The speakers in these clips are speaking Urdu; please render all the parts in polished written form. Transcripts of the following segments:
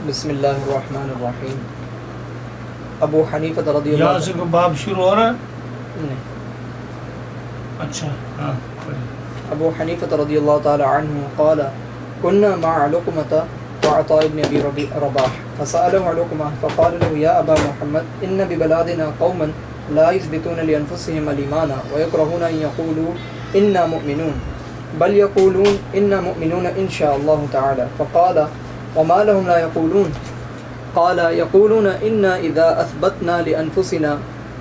بسم اللہ الرحمن الرحیم. ابو حنیفہ رضی یہاں اللہ سے کوئی باب شروع ہو رہا ہے؟ نہیں. اچھا ہاں. ابو حنیفہ رضی اللہ تعالی عنہ قال كنا مع علقمة وعطاء بن ابي رباح فسأله علقمة فقال له يا ابا محمد ان ببلادنا قوما لا يثبتون لانفسهم الايمان ويكرهون ان يقولوا انا مؤمنون بل يقولون انا مؤمنون ان شاء الله تعالى. فقال وما لهم لا يقولون؟ قال يقولون انا اذا اثبتنا لانفسنا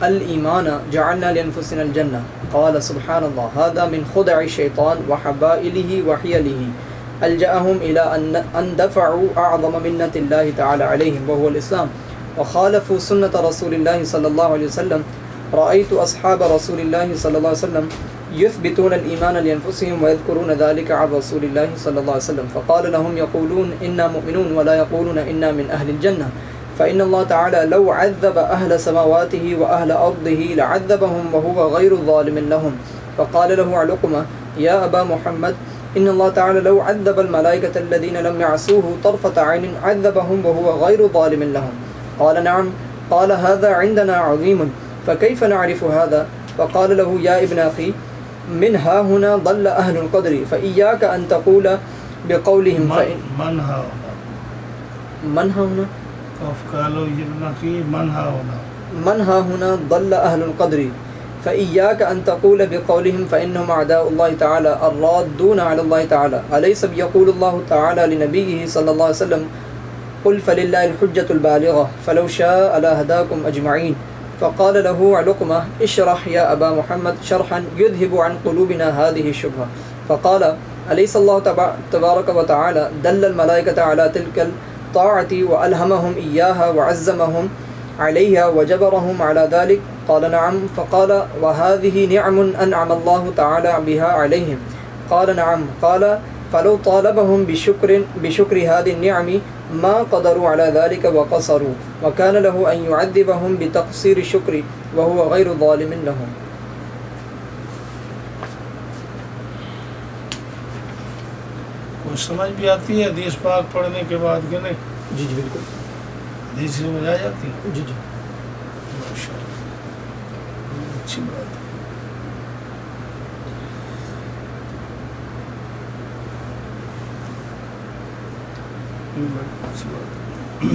الإيمان جعلنا لأنفسنا الجنة. قال سبحان الله هذا من خدع الشيطان وحبائله وحيله ألجأهم إلى أن دفعوا أعظم منة الله تعالى عليهم وهو الإسلام وخالفوا سنة رسول الله صلى الله عليه وسلم. رأيت أصحاب رسول الله صلى الله عليه وسلم يثبتون الإيمان لأنفسهم ويذكرون ذلك عن رسول الله صلى الله عليه وسلم فقال لهم يقولون إنا مؤمنون ولا يقولون إنا من أهل الجنة فإن الله تعالى لو عذب أهل سماواته وأهل أرضه لعذبهم وهو غير ظالم لهم. فقال له علقمة يا أبا محمد إن الله تعالى لو عذب الملائكة الذين لم يعصوه طرفة عين عذبهم وهو غير ظالم لهم. قال نعم. قال هذا عندنا عظيم فكيف نعرف هذا؟ فقال له يا ابن أخي من ها هنا ضل أهل القدر فإياك أن تقول بقولهم من ها من ها هنا قالوا ابن أخي من ها هنا من ها هنا ضل أهل القدر فإياك أن تقول بقولهم فإنهم أعداء الله تعالى الرادون على الله تعالى. أليس يقول الله تعالى لنبيه صلى الله عليه وسلم قل فلله الحجة البالغة فلو شاء لهداكم أجمعين. فقال له علقمة اشرح يا أبا محمد شرحا يذهب عن قلوبنا هذه الشبهة. فقال أليس الله تبارك وتعالى دل الملائكة على تلك الطاعة وألهمهم إياها وعزمهم عليها وجبرهم على ذلك؟ قال نعم. فقال وهذه نعم أنعم الله تعالى بها عليهم. قال نعم. قال فلو طالبهم بشكر هذه النعم ما قدروا على ذلك وقصروا وكان له أن يعذبهم بتقصير الشكر وهو غير ظالم لهم. کوئی سمجھ بھی آتی ہے حدیث پاک پڑھنے کے بعد کہ نہیں؟ جی جی بالکل. حدیث سمجھ آ جاتی ہے؟ جی جی ماشاء اللہ اچھی بات ہے. اچھی بات ہے.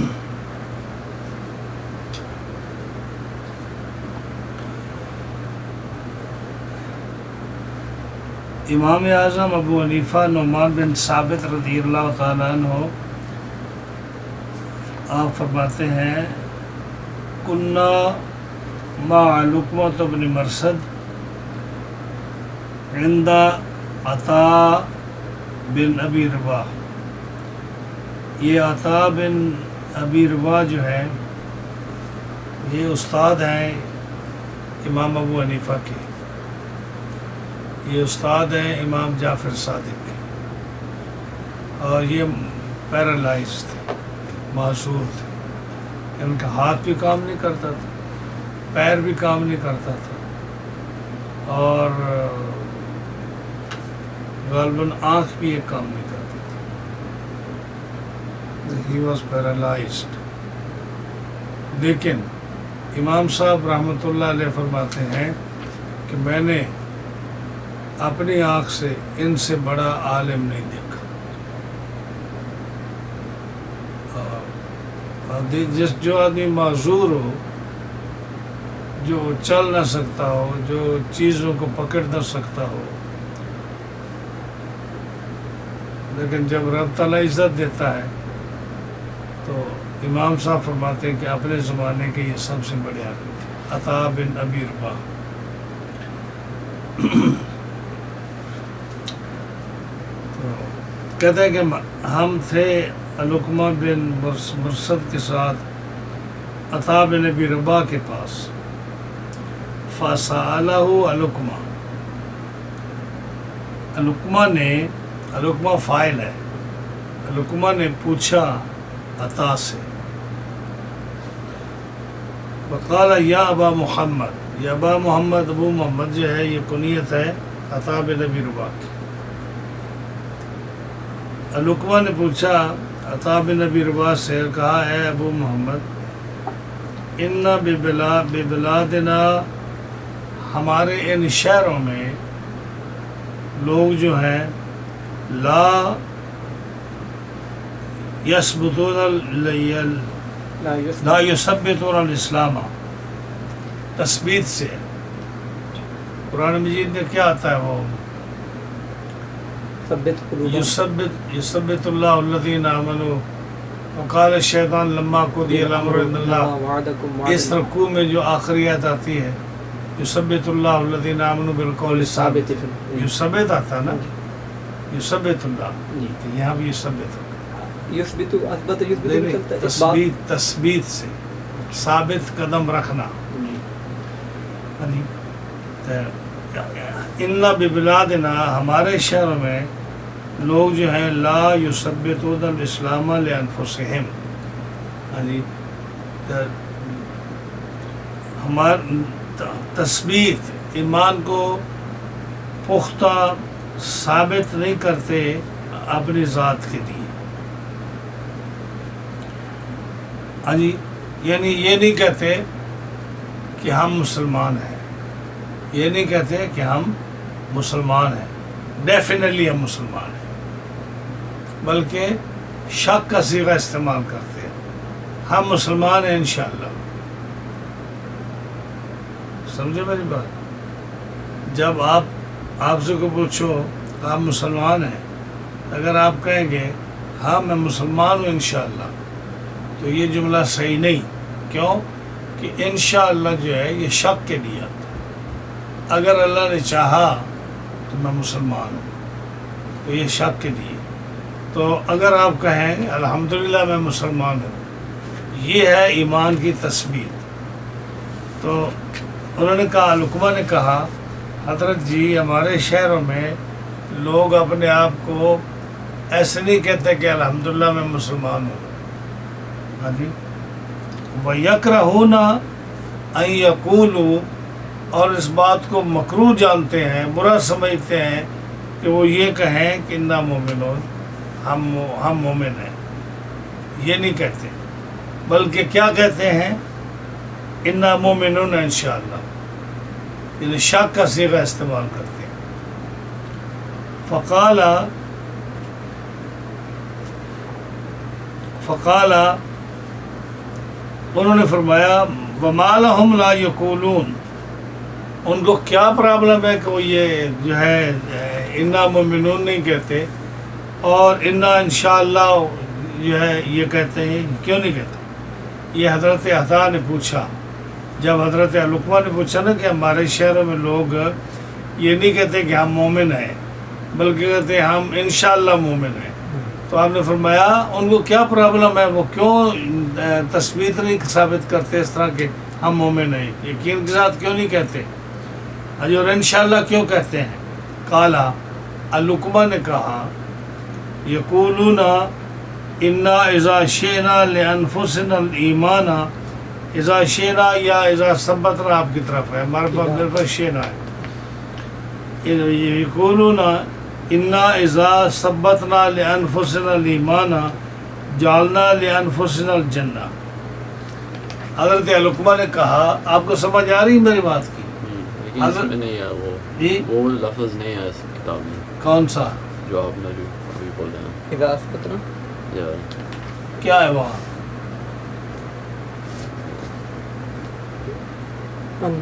امام اعظم ابو حنیفہ نعمان بن ثابت رضی اللہ تعالیٰ عنہ آپ فرماتے ہیں کنا مع علقمۃ بن مرثد عند عطاء بن ابی رباح. یہ عطاء بن ابی رباح جو ہے یہ استاد ہیں امام ابو حنیفہ کے. یہ استاد ہیں امام جعفر صادق کے اور یہ پیرالائز تھے, معذور تھے. ان کا ہاتھ بھی کام نہیں کرتا تھا, پیر بھی کام نہیں کرتا تھا اور غالباً آنکھ بھی ایک کام نہیں کرتی تھی. He was paralysed. لیکن امام صاحب رحمۃ اللہ علیہ فرماتے ہیں کہ میں نے اپنی آنکھ سے ان سے بڑا عالم نہیں دیکھا. جو آدمی معذور ہو, جو چل نہ سکتا ہو, جو چیزوں کو پکڑ نہ سکتا ہو, لیکن جب رب تعالیٰ عزت دیتا ہے تو امام صاحب فرماتے ہیں کہ اپنے زمانے کے یہ سب سے بڑے آدمی تھے عطاء بن ابی رباح. کہتے ہیں کہ ہم تھے علقمہ بن مرثد کے ساتھ عطاء بن ابی رباح کے پاس. فسألہ علقمہ, علقمہ فاعل ہے, علقمہ نے پوچھا عطاء سے. وقال یا ابا محمد, یا ابا محمد, ابو محمد جو ہے یہ کنیت ہے عطاء بن ابی رباح کی. علقمہ نے پوچھا عطا بن ابی رباح سے کہا اے ابو محمد ان ببلادنا ہمارے ان شہروں میں لوگ جو ہیں لا یثبتون لا یثبتون الاسلام، تثبیت سے قرآن مجید میں کیا آتا ہے وہ ثبت قلوبهم یثبت اللہ الذین آمنوا وقال الشیطان لما قضی الامر ان اللہ، وعدکم اس رکوع میں جو آخری آیت آتی ہے یثبت اللہ الذین آمنوا بالقول الثابت، ثابت فی یثبت آتا نا، یثبت اللہ، جی تو یہاں بھی یثبت ہوگا، یثبت اثبت یثبت نہیں، چلتا ہے اثبات تثبیت سے ثابت قدم رکھنا، جی ان ببلادنا ہمارے شہر میں لوگ جو ہیں لا یثبتون الاسلام لانفسہم، تثبیت ایمان کو پختہ ثابت نہیں کرتے اپنی ذات کے لیے، یعنی یہ نہیں کہتے کہ ہم مسلمان ہیں، یہ نہیں کہتے کہ ہم مسلمان ہیں، ڈیفینیٹلی ہم مسلمان ہیں، بلکہ شک کا صیغہ استعمال کرتے ہیں، ہم مسلمان ہیں انشاءاللہ۔ سمجھے میری بات؟ جب آپ سے کو پوچھو آپ مسلمان ہیں، اگر آپ کہیں گے ہاں میں مسلمان ہوں انشاءاللہ، تو یہ جملہ صحیح نہیں، کیوں کہ انشاءاللہ جو ہے یہ شک کے لیے آتا ہے، اگر اللہ نے چاہا تو میں مسلمان ہوں، تو یہ شک کے لیے۔ تو اگر آپ کہیں الحمدللہ میں مسلمان ہوں، یہ ہے ایمان کی تثبیت۔ تو انہوں نے کہا، لقمان نے کہا حضرت جی ہمارے شہروں میں لوگ اپنے آپ کو ایسے نہیں کہتے کہ الحمدللہ میں مسلمان ہوں، ہاں جی، وَيَكْرَهُونَ أَن يَقُولُوا، اور اس بات کو مکروہ جانتے ہیں، برا سمجھتے ہیں کہ وہ یہ کہیں کہ اِنَّا مُؤْمِنُونَ، ہم مومن ہیں، یہ نہیں کہتے، بلکہ کیا کہتے ہیں؟ اِنَّا مُؤْمِنُونَ انشاءاللہ، یعنی شک کا صیغہ استعمال کرتے ہیں۔ فقال انہوں نے فرمایا وَمَا لَهُمْ لَا يَقُولُونَ، ان کو کیا پرابلم ہے کہ وہ یہ جو ہے اِنَّا مُؤْمِنُونَ نہیں کہتے اور اِنَّا انشاءاللہ جو ہے یہ کہتے ہیں، کیوں نہیں کہتے؟ یہ حضرت عطا نے پوچھا، جب حضرت لقمان نے پوچھا نا کہ ہمارے شہروں میں لوگ یہ نہیں کہتے کہ ہم مومن ہیں، بلکہ کہتے ہیں ہم انشاءاللہ مومن ہیں، تو آپ نے فرمایا ان کو کیا پرابلم ہے، وہ کیوں تثبیت نہیں ثابت کرتے اس طرح کہ ہم مومن ہیں، یقین کے ساتھ کیوں نہیں کہتے، اور انشاءاللہ کیوں کہتے ہیں؟ قالا، لقمان نے کہا یقولون انا اذا شئنا لانفسنا الایمان، اذا شئنا یا اذا ثبتنا آپ کی طرف ہے، ہمارے پاس میرے پاس شئنا ہے، یقولون انا اذا ثبتنا لانفسنا الایمان جعلنا لانفسنا الجنہ۔ حضرت لقمان نے کہا، آپ کو سمجھ آ رہی میری بات کی؟ لیکن اس میں نہیں ہے وہ لفظ نہیں ہے اس کتاب میں۔ کون سا؟ جو آپ نے ابھی بول رہے ہیں، اذا اثبتنا کیا ہے وہاں؟ ہم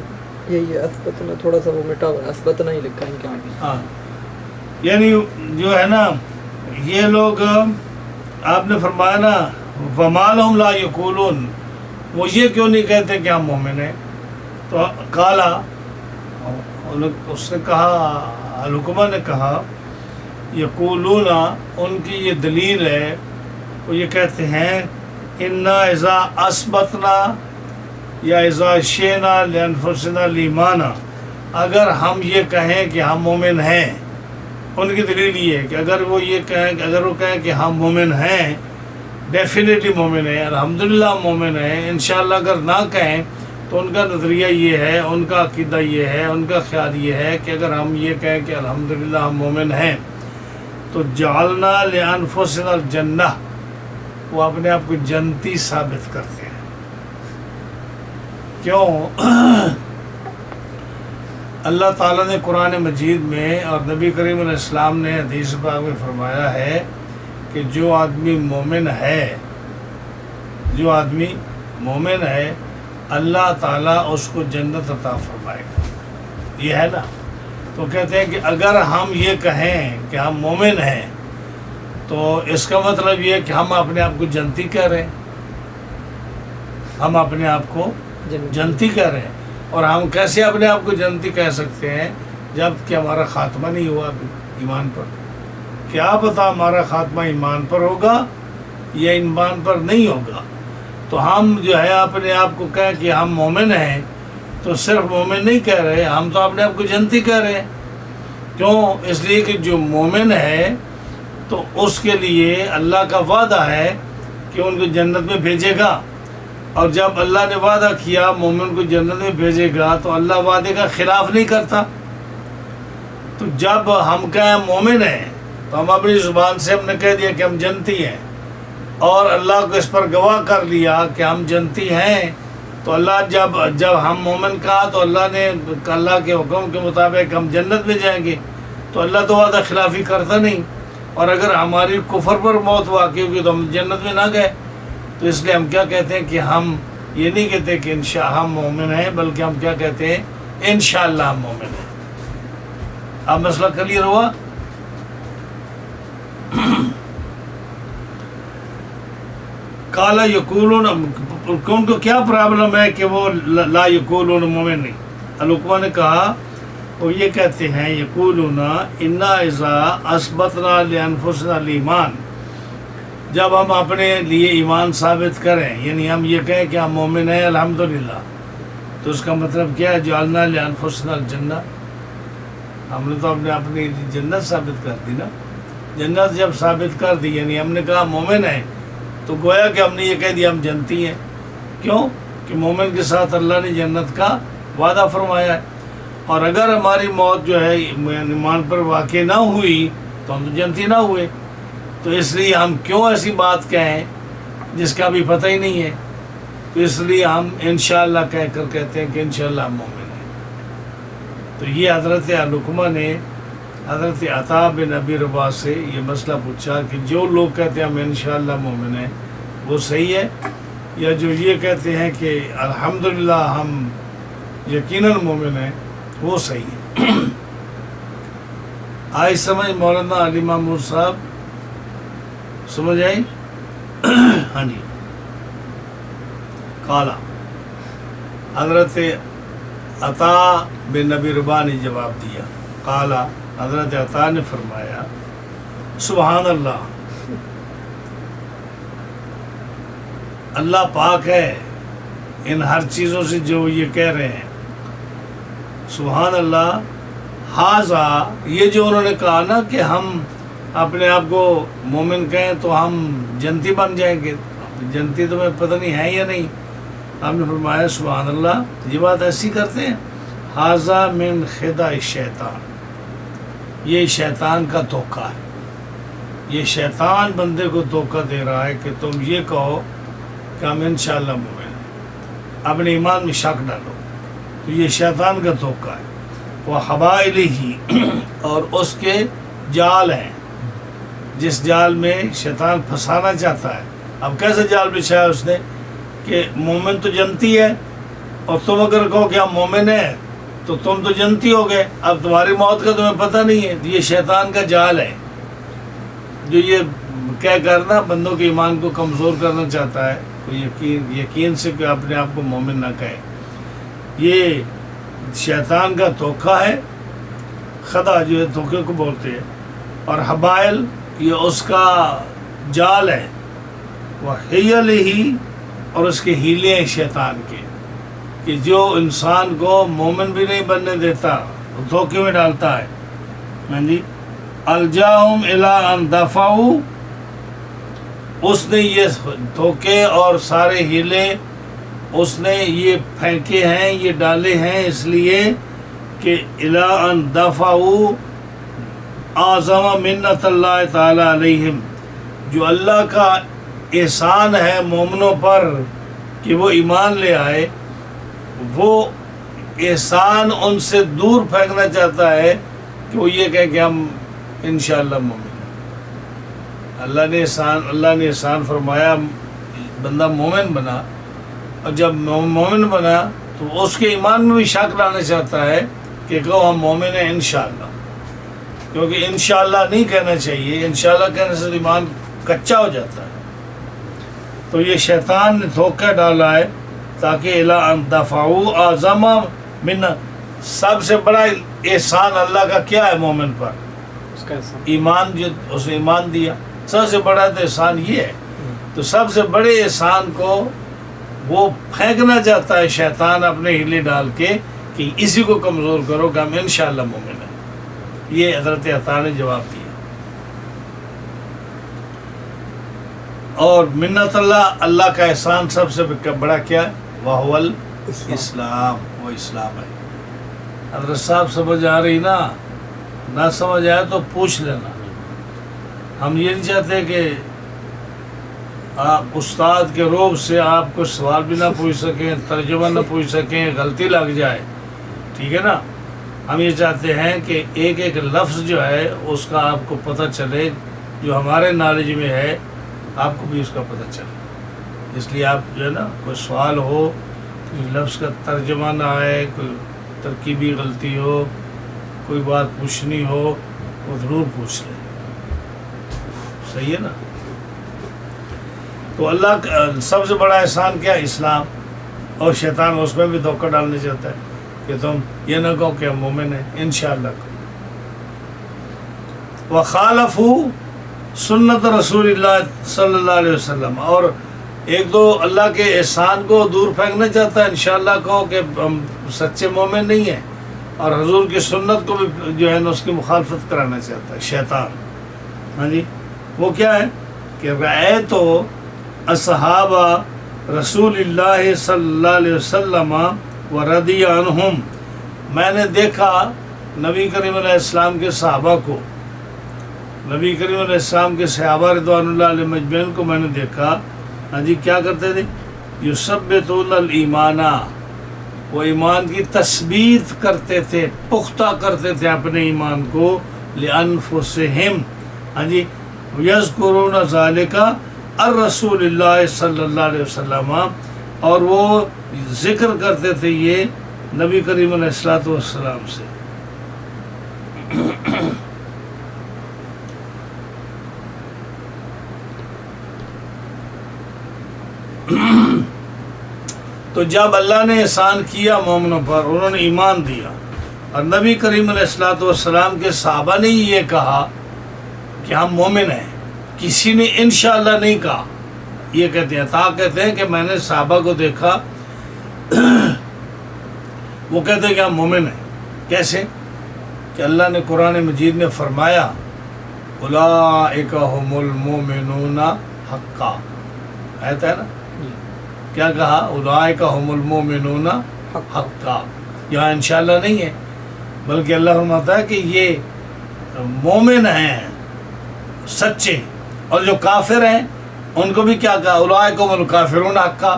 یہ اثبتنا تھوڑا سا وہ مٹا ہوا ہے، اثبتنا ہی لکھا ہے ان کے آگے۔ ہاں، یعنی جو ہے نا یہ لوگ، آپ نے فرمایا نا وَمَا لَهُمْ لَا يَقُولُونَ، وہ یہ کیوں نہیں کہتے کہ ہم مومن ہیں؟ تو قالا، اس نے کہا، لقمان نے کہا یقولون، ان کی یہ دلیل ہے، وہ یہ کہتے ہیں انا اذا اثبتنا یا اذا شئنا لانفسنا الایمان، اگر ہم یہ کہیں کہ ہم مومن ہیں، ان کی دلیل یہ ہے کہ اگر وہ کہیں کہ ہم مومن ہیں، ڈیفینیٹلی مومن ہیں، الحمدللہ مومن ہیں، انشاءاللہ اگر نہ کہیں تو ان کا نظریہ یہ ہے، ان کا عقیدہ یہ ہے، ان کا خیال یہ ہے کہ اگر ہم یہ کہیں کہ الحمدللہ ہم مومن ہیں تو جعلنا لانفسنا الجنہ، وہ اپنے آپ کو جنتی ثابت کرتے ہیں. کیوں؟ اللہ تعالیٰ نے قرآن مجید میں اور نبی کریم علیہ السلام نے حدیث پاک میں فرمایا ہے کہ جو آدمی مومن ہے اللہ تعالیٰ اس کو جنت عطا فرمائے گا. یہ ہے نا. تو کہتے ہیں کہ اگر ہم یہ کہیں کہ ہم مومن ہیں تو اس کا مطلب یہ ہے کہ ہم اپنے آپ کو جنتی کہہ رہے ہیں. ہم اپنے آپ کو جنتی کہہ رہے ہیں. اور ہم کیسے اپنے آپ کو جنتی کہہ سکتے ہیں جب کہ ہمارا خاتمہ نہیں ہوا ابھی ایمان پر. کیا پتہ ہمارا خاتمہ ایمان پر ہوگا یا ایمان پر نہیں ہوگا. تو ہم جو ہے اپنے آپ کو کہہ کہ ہم مومن ہیں تو صرف مومن نہیں کہہ رہے, ہم تو اپنے آپ کو جنتی کہہ رہے ہیں. کیوں؟ اس لیے کہ جو مومن ہے تو اس کے لیے اللہ کا وعدہ ہے کہ ان کو جنت میں بھیجے گا. اور جب اللہ نے وعدہ کیا مومن کو جنت میں بھیجے گا تو اللہ وعدے کا خلاف نہیں کرتا. تو جب ہم کہیں مومن ہیں تو ہم اپنی زبان سے ہم نے کہہ دیا کہ ہم جنتی ہیں, اور اللہ کو اس پر گواہ کر لیا کہ ہم جنتی ہیں. تو اللہ جب ہم مومن کہا تو اللہ نے اللہ کے حکم کے مطابق ہم جنت میں جائیں گے. تو اللہ تو وعدہ خلافی کرتا نہیں. اور اگر ہماری کفر پر موت واقع ہوگی تو ہم جنت میں نہ گئے. تو اس لیے ہم کیا کہتے ہیں کہ ہم یہ نہیں کہتے کہ ہم مومن ہیں, بلکہ ہم کیا کہتے ہیں انشاءاللہ ہم مومن ہیں. اب مسئلہ کلیئر ہوا؟ کالا یقولون, ان کو کیا پرابلم ہے کہ وہ لا یقولون مومن نہیں؟ لقمان نے کہا وہ یہ کہتے ہیں یقولون انا اذا اثبتنا لانفسنا الایمان, جب ہم اپنے لیے ایمان ثابت کریں, یعنی ہم یہ کہیں کہ ہم مومن ہیں الحمدللہ, تو اس کا مطلب کیا ہے جعلنا لانفسنا الجنہ, ہم نے تو اپنی جنت ثابت کر دی نا. جنت جب ثابت کر دی یعنی ہم نے کہا مومن ہیں تو گویا کہ ہم نے یہ کہہ دیا ہم جنتی ہیں. کیوں؟ کہ مومن کے ساتھ اللہ نے جنت کا وعدہ فرمایا ہے. اور اگر ہماری موت جو ہے ایمان پر واقع نہ ہوئی تو ہم تو جنتی نہ ہوئے. تو اس لیے ہم کیوں ایسی بات کہیں جس کا بھی پتہ ہی نہیں ہے. تو اس لیے ہم انشاءاللہ کہہ کر کہتے ہیں کہ انشاءاللہ ہم مومن ہیں. تو یہ حضرت لقمان نے حضرت عطا بن ابی رباح سے یہ مسئلہ پوچھا کہ جو لوگ کہتے ہیں ہم انشاءاللہ مومن ہیں وہ صحیح ہے, یا جو یہ کہتے ہیں کہ الحمدللہ ہم یقیناً مومن ہیں وہ صحیح ہے. آئی سمجھ مولانا علی محمود صاحب؟ سمجھ آئی؟ ہاں جی. قالا, حضرت عطا بن ابی رباح نے جواب دیا. قالا, حضرت عطا نے فرمایا سبحان اللہ, اللہ پاک ہے ان ہر چیزوں سے جو یہ کہہ رہے ہیں. سبحان اللہ. حاذا, یہ جو انہوں نے کہا نا کہ ہم اپنے آپ کو مومن کہیں تو ہم جنتی بن جائیں گے, جنتی تمہیں پتہ نہیں ہے یا نہیں. ہم نے فرمایا سبحان اللہ, یہ بات ایسی کرتے ہیں. حاذا من خدع الشیطان, یہ شیطان کا دھوکہ ہے. یہ شیطان بندے کو دھوکہ دے رہا ہے کہ تم یہ کہو کہ ہم انشاءاللہ مومن ہیں, اپنے ایمان میں شک ڈالو. تو یہ شیطان کا دھوکہ ہے. وہ حبائلہ, اور اس کے جال ہیں, جس جال میں شیطان پھنسانا چاہتا ہے. اب کیسے جال بچھایا اس نے کہ مومن تو جنتی ہے اور تم اگر کہو کہ ہم مومن ہیں تو تم تو جنتی ہو گئے, اب تمہاری موت کا تمہیں پتہ نہیں ہے. یہ شیطان کا جال ہے جو یہ کہہ کرنا بندوں کے ایمان کو کمزور کرنا چاہتا ہے. کوئی یقین سے کہ اپنے آپ کو مومن نہ کہے. یہ شیطان کا دھوکہ ہے. خدا جو ہے دھوکے کو بولتے ہیں, اور حبائل یہ اس کا جال ہے. وہ حیل ہی, اور اس کے ہیلے ہیں شیطان کے, کہ جو انسان کو مومن بھی نہیں بننے دیتا, دھوکے میں ڈالتا ہے. ہاں جی. الجاہم الی ان دفعوا, اس نے یہ دھوکے اور سارے ہیلے اس نے یہ پھینکے ہیں, یہ ڈالے ہیں اس لیے کہ الی ان دفعوا اعظم منت اللہ تعالی علیہم, جو اللہ کا احسان ہے مومنوں پر کہ وہ ایمان لے آئے، وہ احسان ان سے دور پھینکنا چاہتا ہے کہ وہ یہ کہے کہ ہم انشاءاللہ مومن ہیں۔ اللہ نے احسان فرمایا، بندہ مومن بنا، اور جب مومن بنا تو اس کے ایمان میں بھی شک لانا چاہتا ہے کہ کہو ہم مومن ہیں انشاءاللہ، کیونکہ انشاءاللہ نہیں کہنا چاہیے، انشاءاللہ کہنے سے ایمان کچا ہو جاتا ہے۔ تو یہ شیطان نے دھوکہ ڈالا ہے تاکہ الا ان دفعوا اعظم من، سب سے بڑا احسان اللہ کا کیا ہے مومن پر؟ اس کا احسان ایمان، جو اس نے ایمان دیا، سب سے بڑا تو احسان یہ ہے۔ تو سب سے بڑے احسان کو وہ پھینکنا چاہتا ہے شیطان اپنے ہیلے ڈال کے کہ اسی کو کمزور کرو کہ ہم انشاءاللہ مومن ہیں۔ یہ حضرت عطا نے جواب دیا۔ اور منت اللہ کا احسان سب سے بڑا کیا ہے؟ وَهُوَ الاسلام، وہ اسلام ہے۔ حضرت صاحب سمجھ آ رہی نا؟ نہ سمجھ آئے تو پوچھ لینا۔ ہم یہ نہیں چاہتے کہ آپ استاد کے روب سے آپ کو سوال بھی نہ پوچھ سکیں، ترجمہ نہ پوچھ سکیں، غلطی لگ جائے، ٹھیک ہے نا؟ ہم یہ چاہتے ہیں کہ ایک ایک لفظ جو ہے اس کا آپ کو پتہ چلے، جو ہمارے نالج میں ہے آپ کو بھی اس کا پتہ چلے۔ اس لیے آپ جو ہے نا، کوئی سوال ہو، کوئی لفظ کا ترجمہ نہ آئے، کوئی ترکیبی غلطی ہو، کوئی بات پوچھنی ہو، وہ ضرور پوچھ لیں، صحیح ہے نا؟ تو اللہ کا سب سے بڑا احسان کیا؟ اسلام۔ اور شیطان اس میں بھی دھوکہ ڈالنا چاہتا ہے کہ تم یہ نہ کہو کہ ہم مومن ہیں انشاءاللہ کو۔ وَخَالَفُوا سنت رسول اللہ صلی اللہ علیہ وسلم، اور ایک دو اللہ کے احسان کو دور پھینکنا چاہتا ہے انشاءاللہ کو کہ ہم سچے مومن نہیں ہیں، اور حضور کی سنت کو بھی جو ہے نا اس کی مخالفت کرانا چاہتا ہے شیطان۔ ہاں جی، وہ کیا ہے کہ رأیتو اصحابہ رسول اللہ صلی اللہ علیہ وسلم ورضی عنہم، میں نے دیکھا نبی کریم علیہ السلام کے صحابہ کو، نبی کریم علیہ السلام کے صحابہ رضوان اللہ علیہ مجمعین کو میں نے دیکھا، ہاں جی، کیا کرتے تھے؟ یثبتون الایمان، وہ ایمان کی تثبیت کرتے تھے، پختہ کرتے تھے اپنے ایمان کو، لانفسہم، ہاں جی، یذکرون ذالک الرسول اللہ صلی اللہ علیہ وسلم، اور وہ ذکر کرتے تھے یہ نبی کریم علیہ الصلوۃ والسلام سے۔ تو جب اللہ نے احسان کیا مومنوں پر، انہوں نے ایمان دیا، اور نبی کریم علیہ الصلوۃ والسلام کے صحابہ نے یہ کہا کہ ہم مومن ہیں، کسی نے انشاءاللہ نہیں کہا۔ یہ کہتے ہیں، عطا کہتے ہیں کہ میں نے صحابہ کو دیکھا، وہ کہتے ہیں کہ ہم مومن ہیں۔ کیسے؟ کہ اللہ نے قرآن مجید میں فرمایا اولئک ھم المؤمنون حقا، آیت ہے نا؟ کیا کہا؟ اولئک ھم المؤمنون حقا۔ یہاں انشاءاللہ نہیں ہے، بلکہ اللہ فرماتا ہے کہ یہ مومن ہیں سچے، اور جو کافر ہیں ان کو بھی کیا کہا؟ اولئک ھم الکافرون حقا۔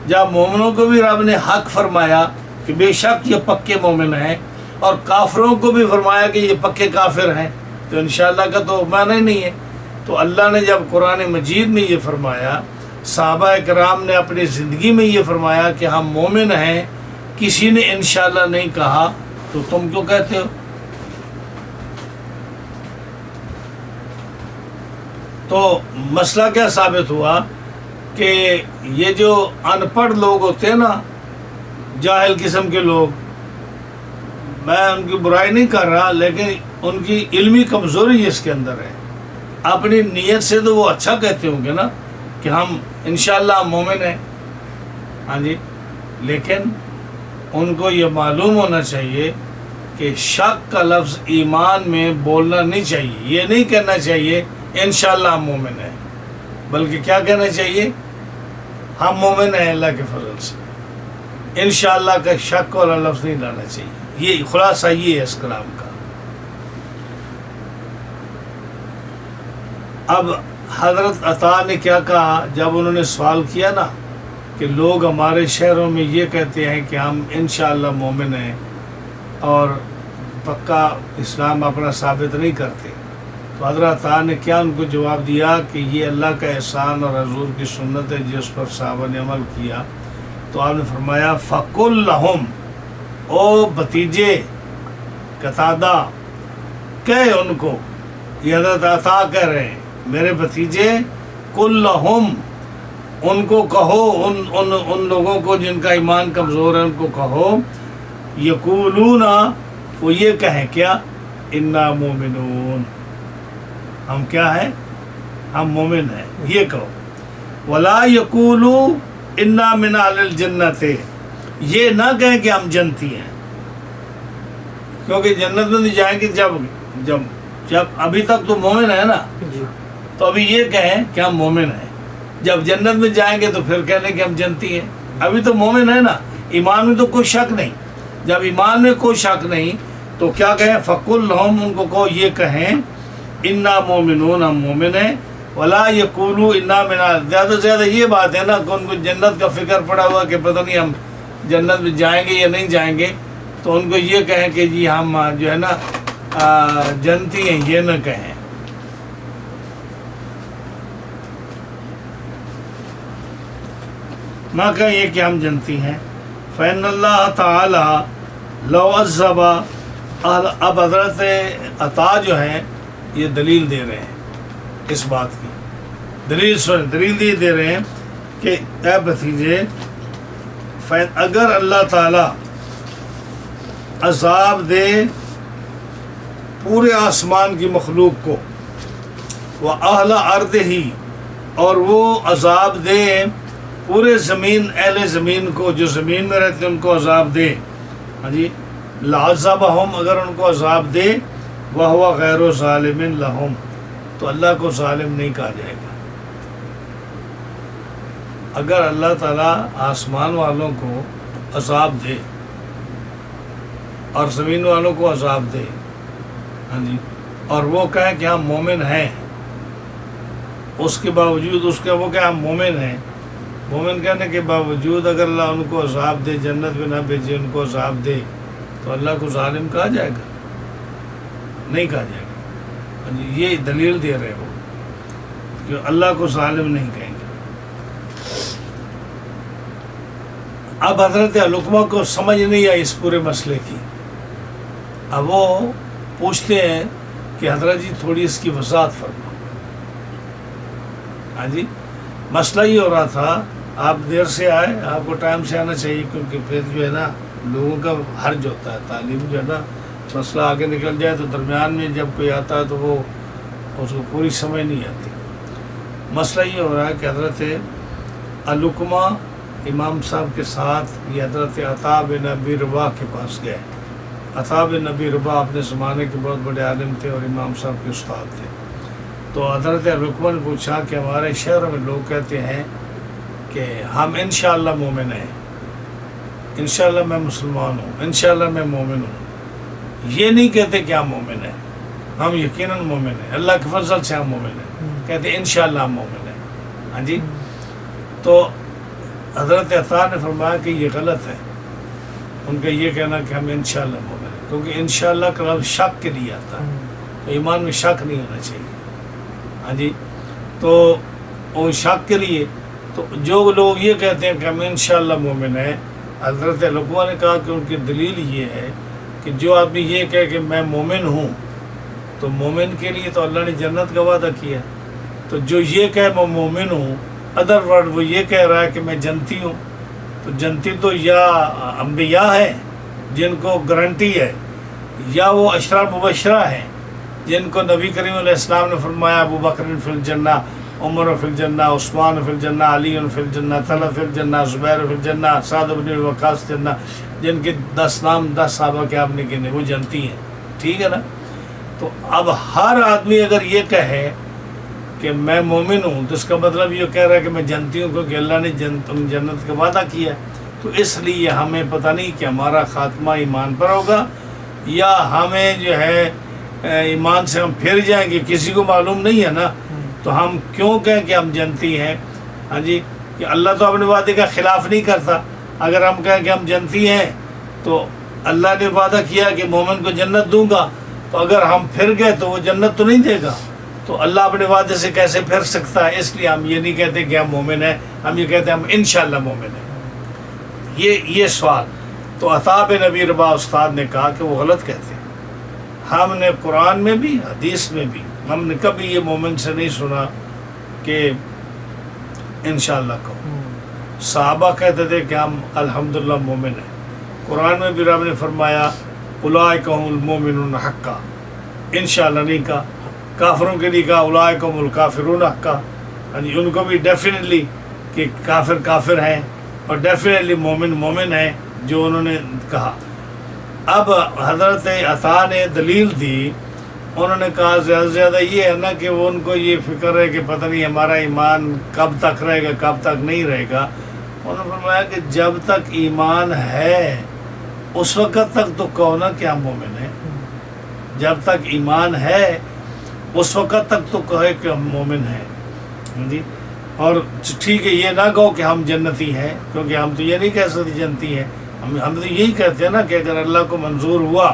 جب مومنوں کو بھی رب نے حق فرمایا کہ بے شک یہ پکے مومن ہیں، اور کافروں کو بھی فرمایا کہ یہ پکے کافر ہیں، تو انشاءاللہ کا تو معنی نہیں ہے۔ تو اللہ نے جب قرآن مجید میں یہ فرمایا، صحابہ کرام نے اپنی زندگی میں یہ فرمایا کہ ہم مومن ہیں، کسی نے انشاءاللہ نہیں کہا، تو تم کیوں کہتے ہو؟ تو مسئلہ کیا ثابت ہوا کہ یہ جو ان پڑھ لوگ ہوتے ہیں نا، جاہل قسم کے لوگ، میں ان کی برائی نہیں کر رہا، لیکن ان کی علمی کمزوری اس کے اندر ہے۔ اپنی نیت سے تو وہ اچھا کہتے ہوں گے نا کہ ہم انشاءاللہ ہم مومن ہیں، ہاں جی، لیکن ان کو یہ معلوم ہونا چاہیے کہ شک کا لفظ ایمان میں بولنا نہیں چاہیے۔ یہ نہیں کہنا چاہیے انشاءاللہ ہم مومن ہیں، بلکہ کیا کہنا چاہیے؟ ہم مومن ہیں اللہ کے فضل سے۔ انشاءاللہ کا شک والا لفظ نہیں لانا چاہیے۔ یہ خلاصہ یہ ہے اس کلام کا۔ اب حضرت عطا نے کیا کہا جب انہوں نے سوال کیا نا کہ لوگ ہمارے شہروں میں یہ کہتے ہیں کہ ہم انشاءاللہ مومن ہیں اور پکا اسلام اپنا ثابت نہیں کرتے، تو حضرت عطا نے کیا ان کو جواب دیا کہ یہ اللہ کا احسان اور حضور کی سنت ہے جس پر صحابہ نے عمل کیا۔ تو آپ نے فرمایا فَقُلْ لَهُمْ، او بھتیجے قتادہ کہے ان کو، یہ حضرت عطا کہہ رہے ہیں میرے بھتیجے، قُلْ لَهُمْ ان کو کہو، ان لوگوں کو جن کا ایمان کمزور ہے ان کو کہو، یقولون وہ یہ کہیں کیا، انا مومنون ہم کیا ہیں، ہم مومن ہیں، یہ کہو، ولا یقولوا انا من اہل الجنت یہ نہ کہیں کہ ہم جنتی ہیں، کیونکہ جنت میں جائیں گے جب ابھی تک تو مومن ہے نا، جی تو ابھی یہ کہیں کہ ہم مومن ہیں، جب جنت میں جائیں گے تو پھر کہہ لیں کہ ہم جنتی ہیں، ابھی تو مومن ہے نا، ایمان میں تو کوئی شک نہیں، جب ایمان میں کوئی شک نہیں تو کیا کہیں، فَقُلْ لَهُمْ ان کو کہو یہ کہیں، انا مومنون ہم مومن ہیں، ولا یقولوا انا من زیادہ سے زیادہ یہ بات ہے نا کہ ان کو جنت کا فکر پڑا ہوا کہ پتہ نہیں ہم جنت میں جائیں گے یا نہیں جائیں گے، تو ان کو یہ کہیں کہ جی ہم جو ہے نا جنتی ہیں، یہ نہ کہیں۔ نہ کہیں کہ ہم جنتی ہیں۔ فإن اللہ تعالی لو عذب، اب حضرت عطا جو ہیں یہ دلیل دے رہے ہیں اس بات کی، دلیل دے رہے ہیں کہ اے بھتیجے، اگر اللہ تعالی عذاب دے پورے آسمان کی مخلوق کو، وہ اہل ارض ہی، اور وہ عذاب دے پورے زمین، اہل زمین کو جو زمین میں رہتے ہیں ان کو عذاب دے، ہاں جی، لعذبہم اگر ان کو عذاب دے، وہو غیر ظالم لہم تو اللہ کو ظالم نہیں کہا جائے گا۔ اگر اللہ تعالیٰ آسمان والوں کو عذاب دے اور زمین والوں کو عذاب دے، ہاں جی، اور وہ کہیں کہ ہم مومن ہیں، اس کے باوجود وہ کہ ہم مومن ہیں، مومن کہنے کے باوجود اگر اللہ ان کو عذاب دے، جنت میں نہ بھیجے، ان کو عذاب دے، تو اللہ کو ظالم کہا جائے گا؟ نہیں کہا جائے گا۔ یہ دلیل دے رہے ہو کہ اللہ کو ظالم نہیں کہیں گے۔ اب حضرت علقمہ کو سمجھ نہیں آئی اس پورے مسئلے کی، اب وہ پوچھتے ہیں کہ حضرت جی تھوڑی اس کی وضاحت فرما۔ ہاں جی، مسئلہ یہ ہو رہا تھا، آپ دیر سے آئے، آپ کو ٹائم سے آنا چاہیے، کیونکہ پھر جو ہے نا لوگوں کا حرج ہوتا ہے، تعلیم جو ہے نا مسئلہ آگے نکل جائے تو درمیان میں جب کوئی آتا ہے تو وہ اس کو پوری سمجھ نہیں آتی۔ مسئلہ یہ ہو رہا ہے کہ حضرت علقمہ امام صاحب کے ساتھ یہ حضرت عطا بن ابی رباح کے پاس گئے۔ عطا بن ابی رباح اپنے زمانے کے بہت بڑے عالم تھے اور امام صاحب کے استاد تھے۔ تو حضرت علقمہ نے پوچھا کہ ہمارے شہر میں لوگ کہتے ہیں کہ ہم انشاءاللہ مومن ہیں، انشاءاللہ میں مسلمان ہوں، انشاءاللہ میں مومن ہوں، یہ نہیں کہتے کہ ہم مومن ہیں، ہم یقیناً مومن ہیں، اللہ کے فضل سے ہم مومن ہیں، کہتے ہیں انشاءاللہ ہم مومن ہیں۔ ہاں جی، تو حضرت عطا نے فرمایا کہ یہ غلط ہے ان کا یہ کہنا کہ ہم انشاءاللہ مومن ہیں، کیونکہ انشاءاللہ کا لفظ شک کے لیے آتا ہے، تو ایمان میں شک نہیں ہونا چاہیے۔ ہاں جی، تو وہ شک کے لیے، تو جو لوگ یہ کہتے ہیں کہ ہم انشاءاللہ مومن ہیں، حضرت علقمہ نے کہا کہ ان کی دلیل یہ ہے کہ جو آدمی یہ کہے کہ میں مومن ہوں، تو مومن کے لیے تو اللہ نے جنت کا وعدہ کیا، تو جو یہ کہے میں مومن ہوں، ادر ورڈ وہ یہ کہہ رہا ہے کہ میں جنتی ہوں، تو جنتی تو یا انبیاء ہیں جن کو گارنٹی ہے، یا وہ اشرار مبشرہ ہیں جن کو نبی کریم علیہ السلام نے فرمایا ابو بکر فی الجنہ، عمر فی الجنہ، عثمان فی الجنہ، علی فی الجنہ، طلحہ فی الجنہ، زبیر فی الجنہ، سعد بن وقاص جنہ، جن کے 10 نام 10 صحابہ کے آپ نے گنے، وہ جنتی ہیں، ٹھیک ہے نا۔ تو اب ہر آدمی اگر یہ کہے کہ میں مومن ہوں تو اس کا مطلب یہ کہہ رہا ہے کہ میں جنتی ہوں، کیونکہ اللہ نے جنت کا وعدہ کیا، تو اس لیے ہمیں پتہ نہیں کہ ہمارا خاتمہ ایمان پر ہوگا یا ہمیں جو ہے ایمان سے ہم پھر جائیں گے، کسی کو معلوم نہیں ہے نا۔ تو ہم کیوں کہیں کہ ہم جنتی ہیں؟ ہاں جی، کہ اللہ تو اپنے وعدے کا خلاف نہیں کرتا. اگر ہم کہیں کہ ہم جنتی ہیں تو اللہ نے وعدہ کیا کہ مومن کو جنت دوں گا، تو اگر ہم پھر گئے تو وہ جنت تو نہیں دے گا. تو اللہ اپنے وعدے سے کیسے پھر سکتا ہے؟ اس لیے ہم یہ نہیں کہتے کہ ہم مومن ہیں، ہم یہ کہتے ہیں ہم انشاءاللہ مومن ہیں. یہ سوال تو عطا بن ابی رباح استاد نے کہا کہ وہ غلط کہتے ہیں. ہم نے قرآن میں بھی حدیث میں بھی ہم نے کبھی یہ مومن سے نہیں سنا کہ انشاءاللہ کہو. صحابہ کہتے تھے کہ ہم الحمدللہ مومن ہیں. قرآن میں بھی رب نے فرمایا اولئک هم المؤمنون حقا، انشاءاللہ نہیں کہا. کافروں کے لیے کہا اولئک هم الکافرون حقا، یعنی ان کو بھی ڈیفینیٹلی کہ کافر ہیں اور ڈیفینیٹلی مومن ہیں جو انہوں نے کہا. اب حضرت عطا نے دلیل دی، انہوں نے کہا زیادہ سے زیادہ یہ ہے نا کہ وہ ان کو یہ فکر ہے کہ پتہ نہیں ہمارا ایمان کب تک رہے گا کب تک نہیں رہے گا. انہوں نے فرمایا کہ جب تک ایمان ہے اس وقت تک تو کہو نا کہ ہم مومن ہیں. جب تک ایمان ہے اس وقت تک تو کہے کہ ہم مومن ہیں جی. اور ٹھیک ہے یہ نہ کہو کہ ہم جنتی ہیں، کیونکہ ہم تو یہ نہیں کہہ سکتے جنتی ہیں. ہم تو یہی کہتے ہیں نا کہ اگر اللہ کو منظور ہوا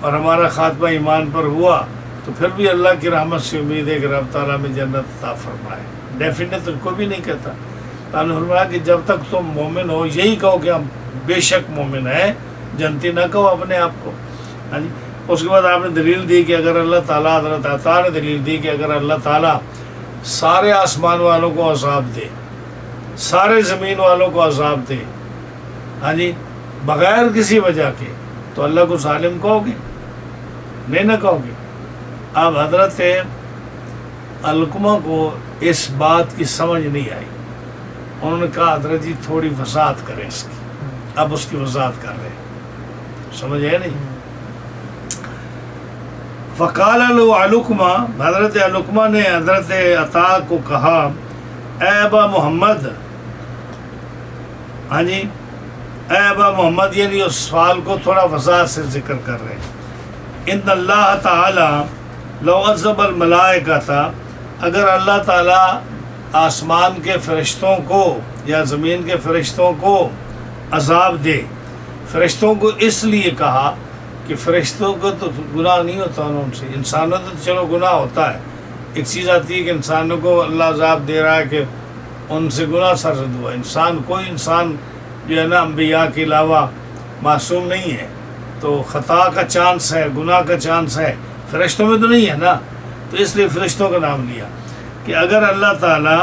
اور ہمارا خاتمہ ایمان پر ہوا تو پھر بھی اللہ کی رحمت سے امید ہے کہ رب تعالیٰ میں جنت عطا فرمائے. ڈیفینیٹ تو کوئی بھی نہیں کہتا. تعالیٰ نے فرمایا کہ جب تک تم مومن ہو یہی کہو کہ ہم بے شک مومن ہیں، جنتی نہ کہو اپنے آپ کو. ہاں جی. اس کے بعد آپ نے دلیل دی کہ اگر اللہ تعالیٰ، حضرت عطا نے دلیل دی کہ اگر اللہ تعالیٰ سارے آسمان والوں کو عذاب دے، سارے زمین والوں کو عذاب دے، ہاں جی، بغیر کسی وجہ کے، تو اللہ کو ظالم کہو گے؟ نہیں نہ کہو گے. اب حضرت علقمہ کو اس بات کی سمجھ نہیں آئی. انہوں نے کہا حضرت جی تھوڑی وضاحت کریں اس کی. اب اس کی وضاحت کر رہے ہیں، سمجھ ہے نہیں. فقال له علقمہ، حضرت علقمہ نے حضرت عطا کو کہا اے ابا محمد، ہاں جی، اے ابا محمد، یعنی اس سوال کو تھوڑا وضاحت سے ذکر کر رہے ہیں. ان اللہ تعالی لو عذب الملائکۃ، اگر اللہ تعالیٰ آسمان کے فرشتوں کو یا زمین کے فرشتوں کو عذاب دے. فرشتوں کو اس لیے کہا کہ فرشتوں کو تو گناہ نہیں ہوتا ان سے، انسانوں تو چلو گناہ ہوتا ہے. ایک چیز آتی ہے کہ انسانوں کو اللہ عذاب دے رہا ہے کہ ان سے گناہ سرزد ہوا. کوئی انسان جو ہے نا انبیاء کے علاوہ معصوم نہیں ہے، تو خطا کا چانس ہے، گناہ کا چانس ہے. فرشتوں میں تو نہیں ہے نا، تو اس لیے فرشتوں کا نام لیا کہ اگر اللہ تعالیٰ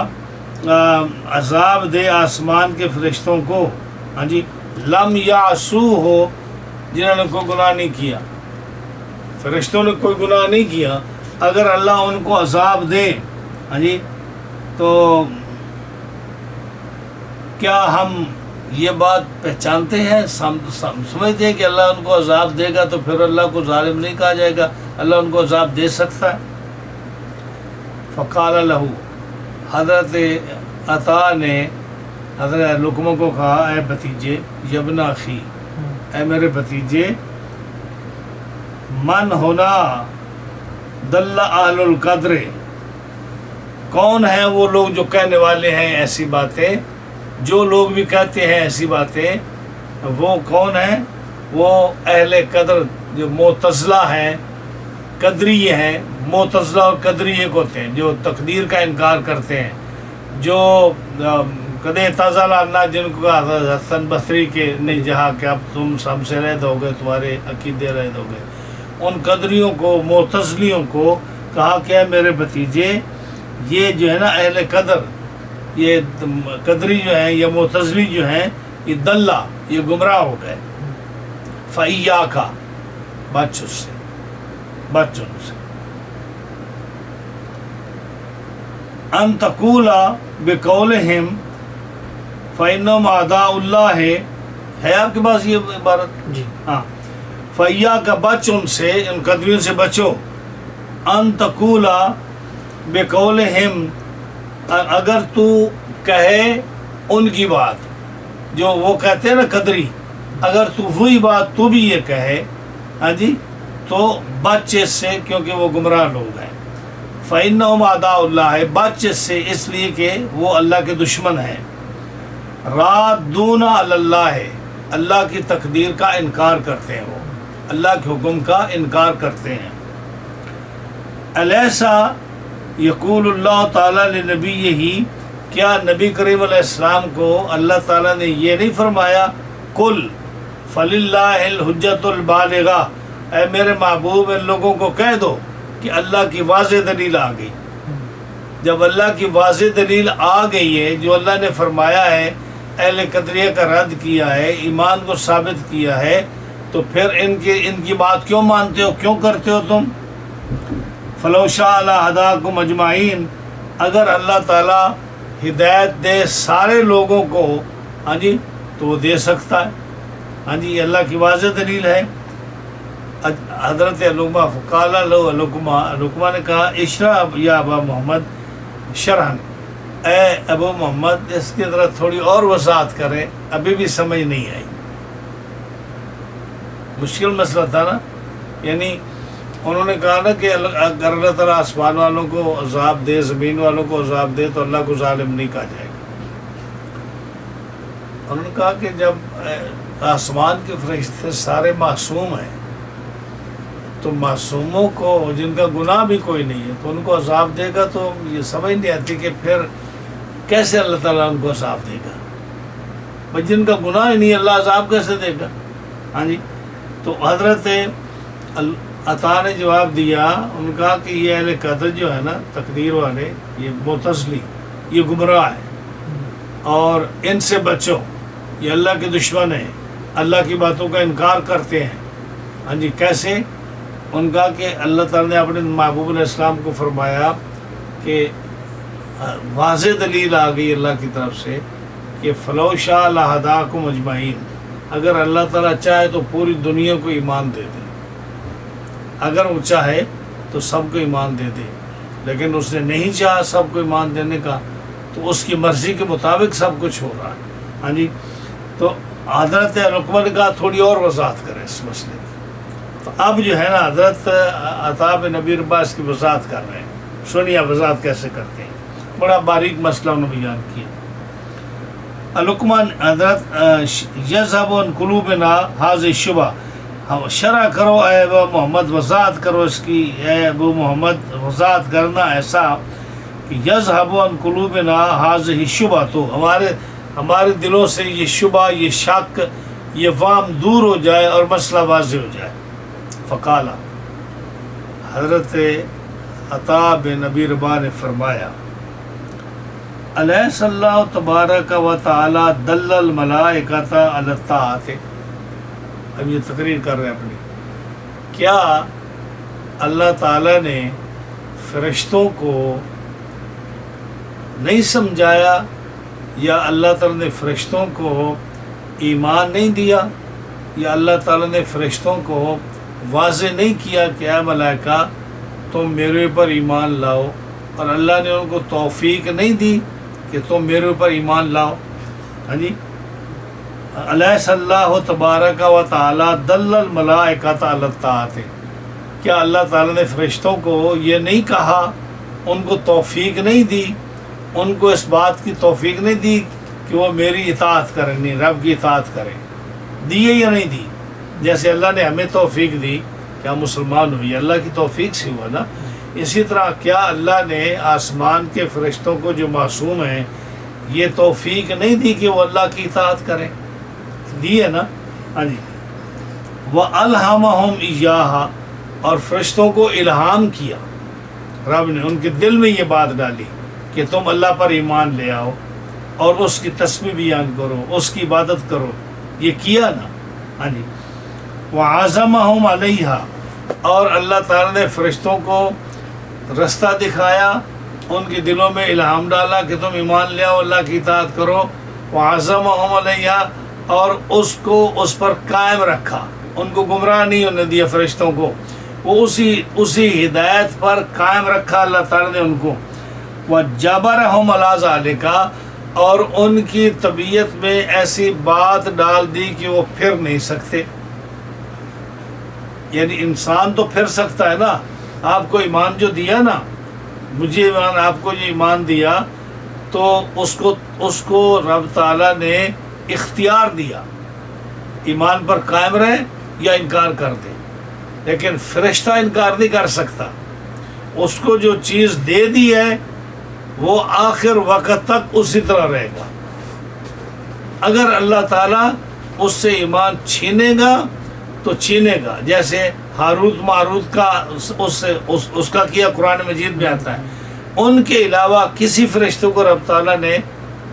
عذاب دے آسمان کے فرشتوں کو، ہاں جی، لم یعصو ہو، جنہوں نے کوئی گناہ نہیں کیا، فرشتوں نے کوئی گناہ نہیں کیا، اگر اللہ ان کو عذاب دے، ہاں جی، تو کیا ہم یہ بات پہچانتے ہیں، سمجھتے ہیں کہ اللہ ان کو عذاب دے گا تو پھر اللہ کو ظالم نہیں کہا جائے گا، اللہ ان کو عذاب دے سکتا ہے؟ فقال لہو، حضرت عطا نے حضرت لقمہ کو کہا اے بھتیجے، یبن اخی، اے میرے بھتیجے، من ہونا دل اہل القدر، کون ہیں وہ لوگ جو کہنے والے ہیں ایسی باتیں، جو لوگ بھی کہتے ہیں ایسی باتیں، وہ کون ہیں؟ وہ اہل قدر جو معتزلہ ہیں، قدریہ ہیں. معتزلہ اور قدریہ کو ہوتے ہیں جو تقدیر کا انکار کرتے ہیں، جو قد اعتزلنا، جن کو حسن بصری کے نہیں جہاں کہ اب تم ہم سے رہ دو گے، تمہارے عقیدے رہ دو گے. ان قدریوں کو، معتزلیوں کو کہا کہ میرے بھتیجے، یہ جو ہے نا اہل قدر، یہ قدری جو ہیں یا معتزلی جو ہیں، یہ دلہ، یہ گمراہ ہو گئے. فَإِيَّاكَ، بچ اس سے، بچ ان سے. ان تقول بقولہم فإنہم اعداء اللہ، ہے آپ کے پاس یہ عبارت؟ جی ہاں. فإيَّاكَ، بچ ان سے، ان قدریوں سے بچو. ان تقول بقولہم، اگر تو کہے ان کی بات جو وہ کہتے ہیں نا قدری، اگر تو وہی بات تو بھی یہ کہے، ہاں جی، تو بچ اس سے، کیونکہ وہ گمراہ لوگ ہیں. فَإِنَّهُمْ أَعْدَاءُ اللَّهِ، بچ سے اس لیے کہ وہ اللہ کے دشمن ہیں، رَادُّونَ عَلَى اللَّهِ، اللہ کی تقدیر کا انکار کرتے ہیں، وہ اللہ کے حکم کا انکار کرتے ہیں۔ الیسا یقول اللہ تعالیٰ لنبیہ، کیا نبی کریم علیہ السلام کو اللہ تعالیٰ نے یہ نہیں فرمایا قل فللہ الحجۃ البالغہ، اے میرے محبوب ان لوگوں کو کہہ دو کہ اللہ کی واضح دلیل آ گئی۔ جب اللہ کی واضح دلیل آ گئی ہے، جو اللہ نے فرمایا ہے، اہل قدریہ کا رد کیا ہے، ایمان کو ثابت کیا ہے، تو پھر ان کی بات کیوں مانتے ہو، کیوں کرتے ہو تم؟ فلو شاء لہداکم اجمعین، اگر اللہ تعالیٰ ہدایت دے سارے لوگوں کو، ہاں جی، تو وہ دے سکتا ہے۔ ہاں جی، یہ اللہ کی واضح دلیل ہے۔ حضرت لقمہ فقال لو لقمہ نے کہا اشرح یا ابا محمد شرحن، اے ابو محمد اس کی طرح تھوڑی اور وضاحت کریں، ابھی بھی سمجھ نہیں آئی۔ مشکل مسئلہ تھا نا، یعنی انہوں نے کہا نا کہ اگر اللہ تعالیٰ آسمان والوں کو عذاب دے، زمین والوں کو عذاب دے، تو اللہ کو ظالم نہیں کہا جائے گا۔ انہوں نے کہا کہ جب آسمان کے فرشتے سارے معصوم ہیں، تو معصوموں کو جن کا گناہ بھی کوئی نہیں ہے تو ان کو عذاب دے گا، تو یہ سمجھ نہیں آتی کہ پھر کیسے اللہ تعالیٰ ان کو عذاب دے گا؟ بھائی جن کا گناہ ہی نہیں، اللہ عذاب کیسے دے گا؟ ہاں جی، تو حضرت عطا نے جواب دیا، ان کا کہ یہ اہل قدر جو ہے نا، تقدیر والے، یہ معتزلی، یہ گمراہ ہے، اور ان سے بچو، یہ اللہ کے دشمن ہیں، اللہ کی باتوں کا انکار کرتے ہیں۔ ہاں جی، کیسے؟ ان کا کہ اللہ تعالیٰ نے اپنے محبوب علیہ السلام کو فرمایا کہ واضح دلیل آ گئی اللہ کی طرف سے کہ فلو شاء لہداکم اجمعین، اگر اللہ تعالیٰ چاہے تو پوری دنیا کو ایمان دے دے، اگر وہ چاہے تو سب کو ایمان دے دے، لیکن اس نے نہیں چاہا سب کو ایمان دینے کا، تو اس کی مرضی کے مطابق سب کچھ ہو رہا ہے۔ ہاں جی، تو حضرت لقمہ نے کہا تھوڑی اور وضاحت کریں اس مسئلے کی۔ تو اب جو ہے نا حضرت عطا بن ابی رباح اس کی وضاحت کر رہے ہیں، سنیے وضاحت کیسے کرتے ہیں، بڑا باریک مسئلہ انہوں نے بیان کیا۔ لقمان حضرت یذهب عن قلوبنا هذه الشبہ، شرح کرو اے ابو محمد، وضاحت کرو اس کی، اے ابو محمد وضاحت کرنا ایسا کہ یذهب عن قلوبنا هذه الشبہ، تو ہمارے دلوں سے یہ شبہ، یہ شک، یہ وہم دور ہو جائے اور مسئلہ واضح ہو جائے۔ فقالا، حضرت عطا بن ابی رباح نے فرمایا الیس اللہ تبارک و تعالی دل الملائکۃ علی الطاعۃ، اب یہ تقریر کر رہے ہیں اپنی، کیا اللہ تعالیٰ نے فرشتوں کو نہیں سمجھایا، یا اللہ تعالیٰ نے فرشتوں کو ایمان نہیں دیا، یا اللہ تعالیٰ نے فرشتوں کو واضح نہیں کیا کہ اے ملائکہ تم میرے اوپر ایمان لاؤ، اور اللہ نے ان کو توفیق نہیں دی کہ تم میرے اوپر ایمان لاؤ؟ ہاں جی، الیس اللہ تبارک و تعالی دل الملائکۃ علی الطاعۃ، کیا اللہ تعالیٰ نے فرشتوں کو یہ نہیں کہا، ان کو توفیق نہیں دی، ان کو اس بات کی توفیق نہیں دی کہ وہ میری اطاعت کریں، نہیں رب کی اطاعت کریں؟ دی ہے یا نہیں دی؟ جیسے اللہ نے ہمیں توفیق دی کہ ہم مسلمان ہوئے، اللہ کی توفیق سے ہوا نا، اسی طرح کیا اللہ نے آسمان کے فرشتوں کو جو معصوم ہیں یہ توفیق نہیں دی کہ وہ اللہ کی اطاعت کریں؟ دی ہے نا۔ ہاں جی، وَأَلْهَمَهُمْ إِيَّاهَا، اور فرشتوں کو الہام کیا، رب نے ان کے دل میں یہ بات ڈالی کہ تم اللہ پر ایمان لے آؤ اور اس کی تسبیح بیان کرو، اس کی عبادت کرو، یہ کیا نا۔ ہاں جی، وَعَزَمَهُمْ عَلَيْهَا، اور اللہ تعالیٰ نے فرشتوں کو رستہ دکھایا، ان کے دلوں میں الہام ڈالا کہ تم ایمان لے آؤ، اللہ کی اطاعت کرو۔ وَعَزَمَهُمْ عَلَيْهَا، اور اس پر قائم رکھا، ان کو گمراہ نہیں ہونے دیا فرشتوں کو، وہ اسی ہدایت پر قائم رکھا اللہ تعالیٰ نے ان کو۔ وَجَبَرَهُمْ عَلَىٰ ذَلِكَ، اور ان کی طبیعت میں ایسی بات ڈال دی کہ وہ پھر نہیں سکتے، یعنی انسان تو پھر سکتا ہے نا، آپ کو ایمان جو دیا نا، مجھے ایمان آپ کو یہ ایمان دیا تو اس کو رب تعالیٰ نے اختیار دیا ایمان پر قائم رہے یا انکار کر دے، لیکن فرشتہ انکار نہیں کر سکتا. اس کو جو چیز دے دی ہے وہ آخر وقت تک اسی طرح رہے گا. اگر اللہ تعالیٰ اس سے ایمان چھینے گا تو چھینے گا، جیسے ہاروت ماروت کا اس کا کیا قرآن مجید میں آتا ہے. ان کے علاوہ کسی فرشتوں کو رب تعالیٰ نے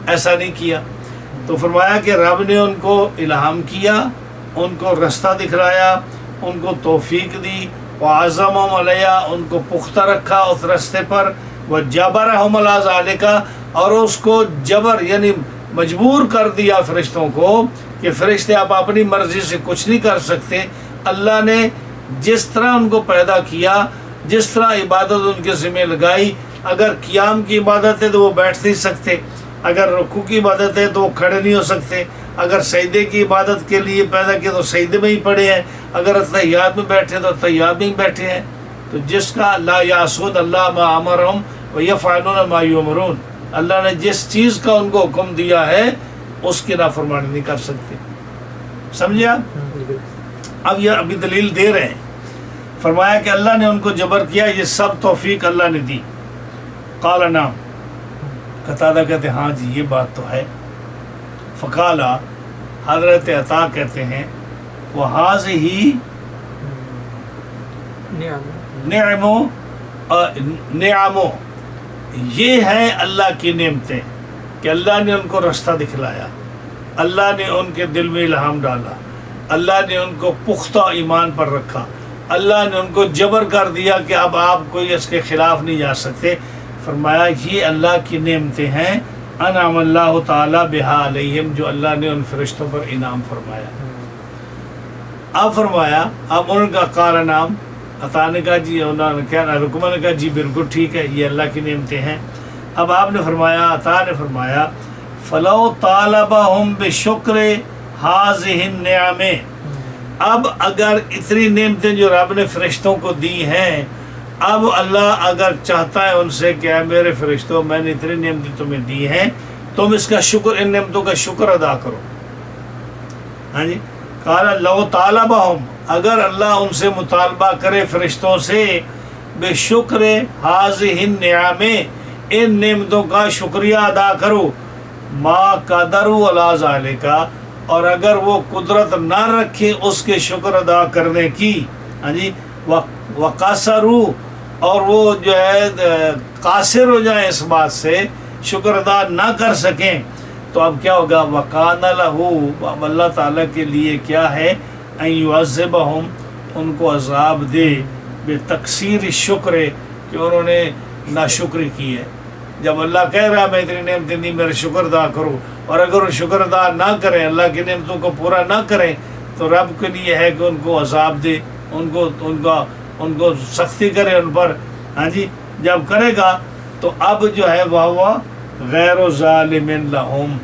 ایسا نہیں کیا. تو فرمایا کہ رب نے ان کو الہام کیا، ان کو رستہ دکھلایا، ان کو توفیق دی، وعزمہم علیہ، ان کو پختہ رکھا اس رستے پر، وجبرہم علی ذالک، اور اس کو جبر یعنی مجبور کر دیا فرشتوں کو کہ فرشتے آپ اپنی مرضی سے کچھ نہیں کر سکتے. اللہ نے جس طرح ان کو پیدا کیا، جس طرح عبادت ان کے ذمہ لگائی، اگر قیام کی عبادت ہے تو وہ بیٹھ نہیں سکتے، اگر رکوع کی عبادت ہے تو وہ کھڑے نہیں ہو سکتے، اگر سجدے کی عبادت کے لیے پیدا کیا تو سجدے میں ہی پڑے ہیں، اگر تحیات میں بیٹھے تو تحیات میں ہی بیٹھے ہیں. تو جس کا لا یعصون اللہ ما امرہم ویفعلون ما یؤمرون، اللہ نے جس چیز کا ان کو حکم دیا ہے اس کی نافرمانی نہیں کر سکتے. سمجھے آپ؟ اب یہ ابھی دلیل دے رہے ہیں. فرمایا کہ اللہ نے ان کو جبر کیا، یہ سب توفیق اللہ نے دی. قال نعم، قتادہ کہتے ہیں ہاں جی یہ بات تو ہے. فقالا، حضرت عطا کہتے ہیں وَهَذِهِ نعم، یہ ہے اللہ کی نعمتیں کہ اللہ نے ان کو رستہ دکھلایا، اللہ نے ان کے دل میں الہام ڈالا، اللہ نے ان کو پختہ ایمان پر رکھا، اللہ نے ان کو جبر کر دیا کہ اب آپ کوئی اس کے خلاف نہیں جا سکتے. فرمایا یہ اللہ کی نعمتیں ہیں، انعم اللہ تعالیٰ بہا علیہم، جو اللہ نے ان فرشتوں پر انعام فرمایا. اب فرمایا، اب ان کا قال نام، عطا نے کہا جی، انہوں نے کہا، رکمہ نے کہا جی بالکل ٹھیک ہے، یہ اللہ کی نعمتیں ہیں. اب آپ نے فرمایا، عطا نے فرمایا فلو طالبہم بشکر ہذہ النعم، اب اگر اتنی نعمتیں جو رب نے فرشتوں کو دی ہیں، اب اللہ اگر چاہتا ہے ان سے کہ اے میرے فرشتوں، میں نے اتنی نعمتیں تمہیں دی ہیں، تم اس کا شکر، ان نعمتوں کا شکر ادا کرو. ہاں جی، قال لو طالبہم، اگر اللہ ان سے مطالبہ کرے فرشتوں سے، بے شکر ہذہ النعم، ان نعمتوں کا شکریہ ادا کرو، ما قدروا علی ذالک، اور اگر وہ قدرت نہ رکھے اس کے شکر ادا کرنے کی، ہاں جی، وقصروا، اور وہ جو ہے قاصر ہو جائیں اس بات سے، شکر ادا نہ کر سکیں، تو اب کیا ہوگا؟ وَقَانَ لَهُ، اب اللہ تعالیٰ کے لیے کیا ہے؟ اَن يُعَذِّبَهُمْ، ان کو عذاب دے، بِتَقْصِيرِ الشُّكْرِ، کہ انہوں نے ناشکری کی ہے. جب اللہ کہہ رہا ہے میں اتنی نعمتیں دی، میرے شکر ادا کرو، اور اگر وہ شکر ادا نہ کریں، اللہ کی نعمتوں کو پورا نہ کریں، تو رب کے لیے ہے کہ ان کو عذاب دے، ان کو سختی کرے ان پر. ہاں جی، جب کرے گا تو اب جو ہے وہ غیر ظالم لہم،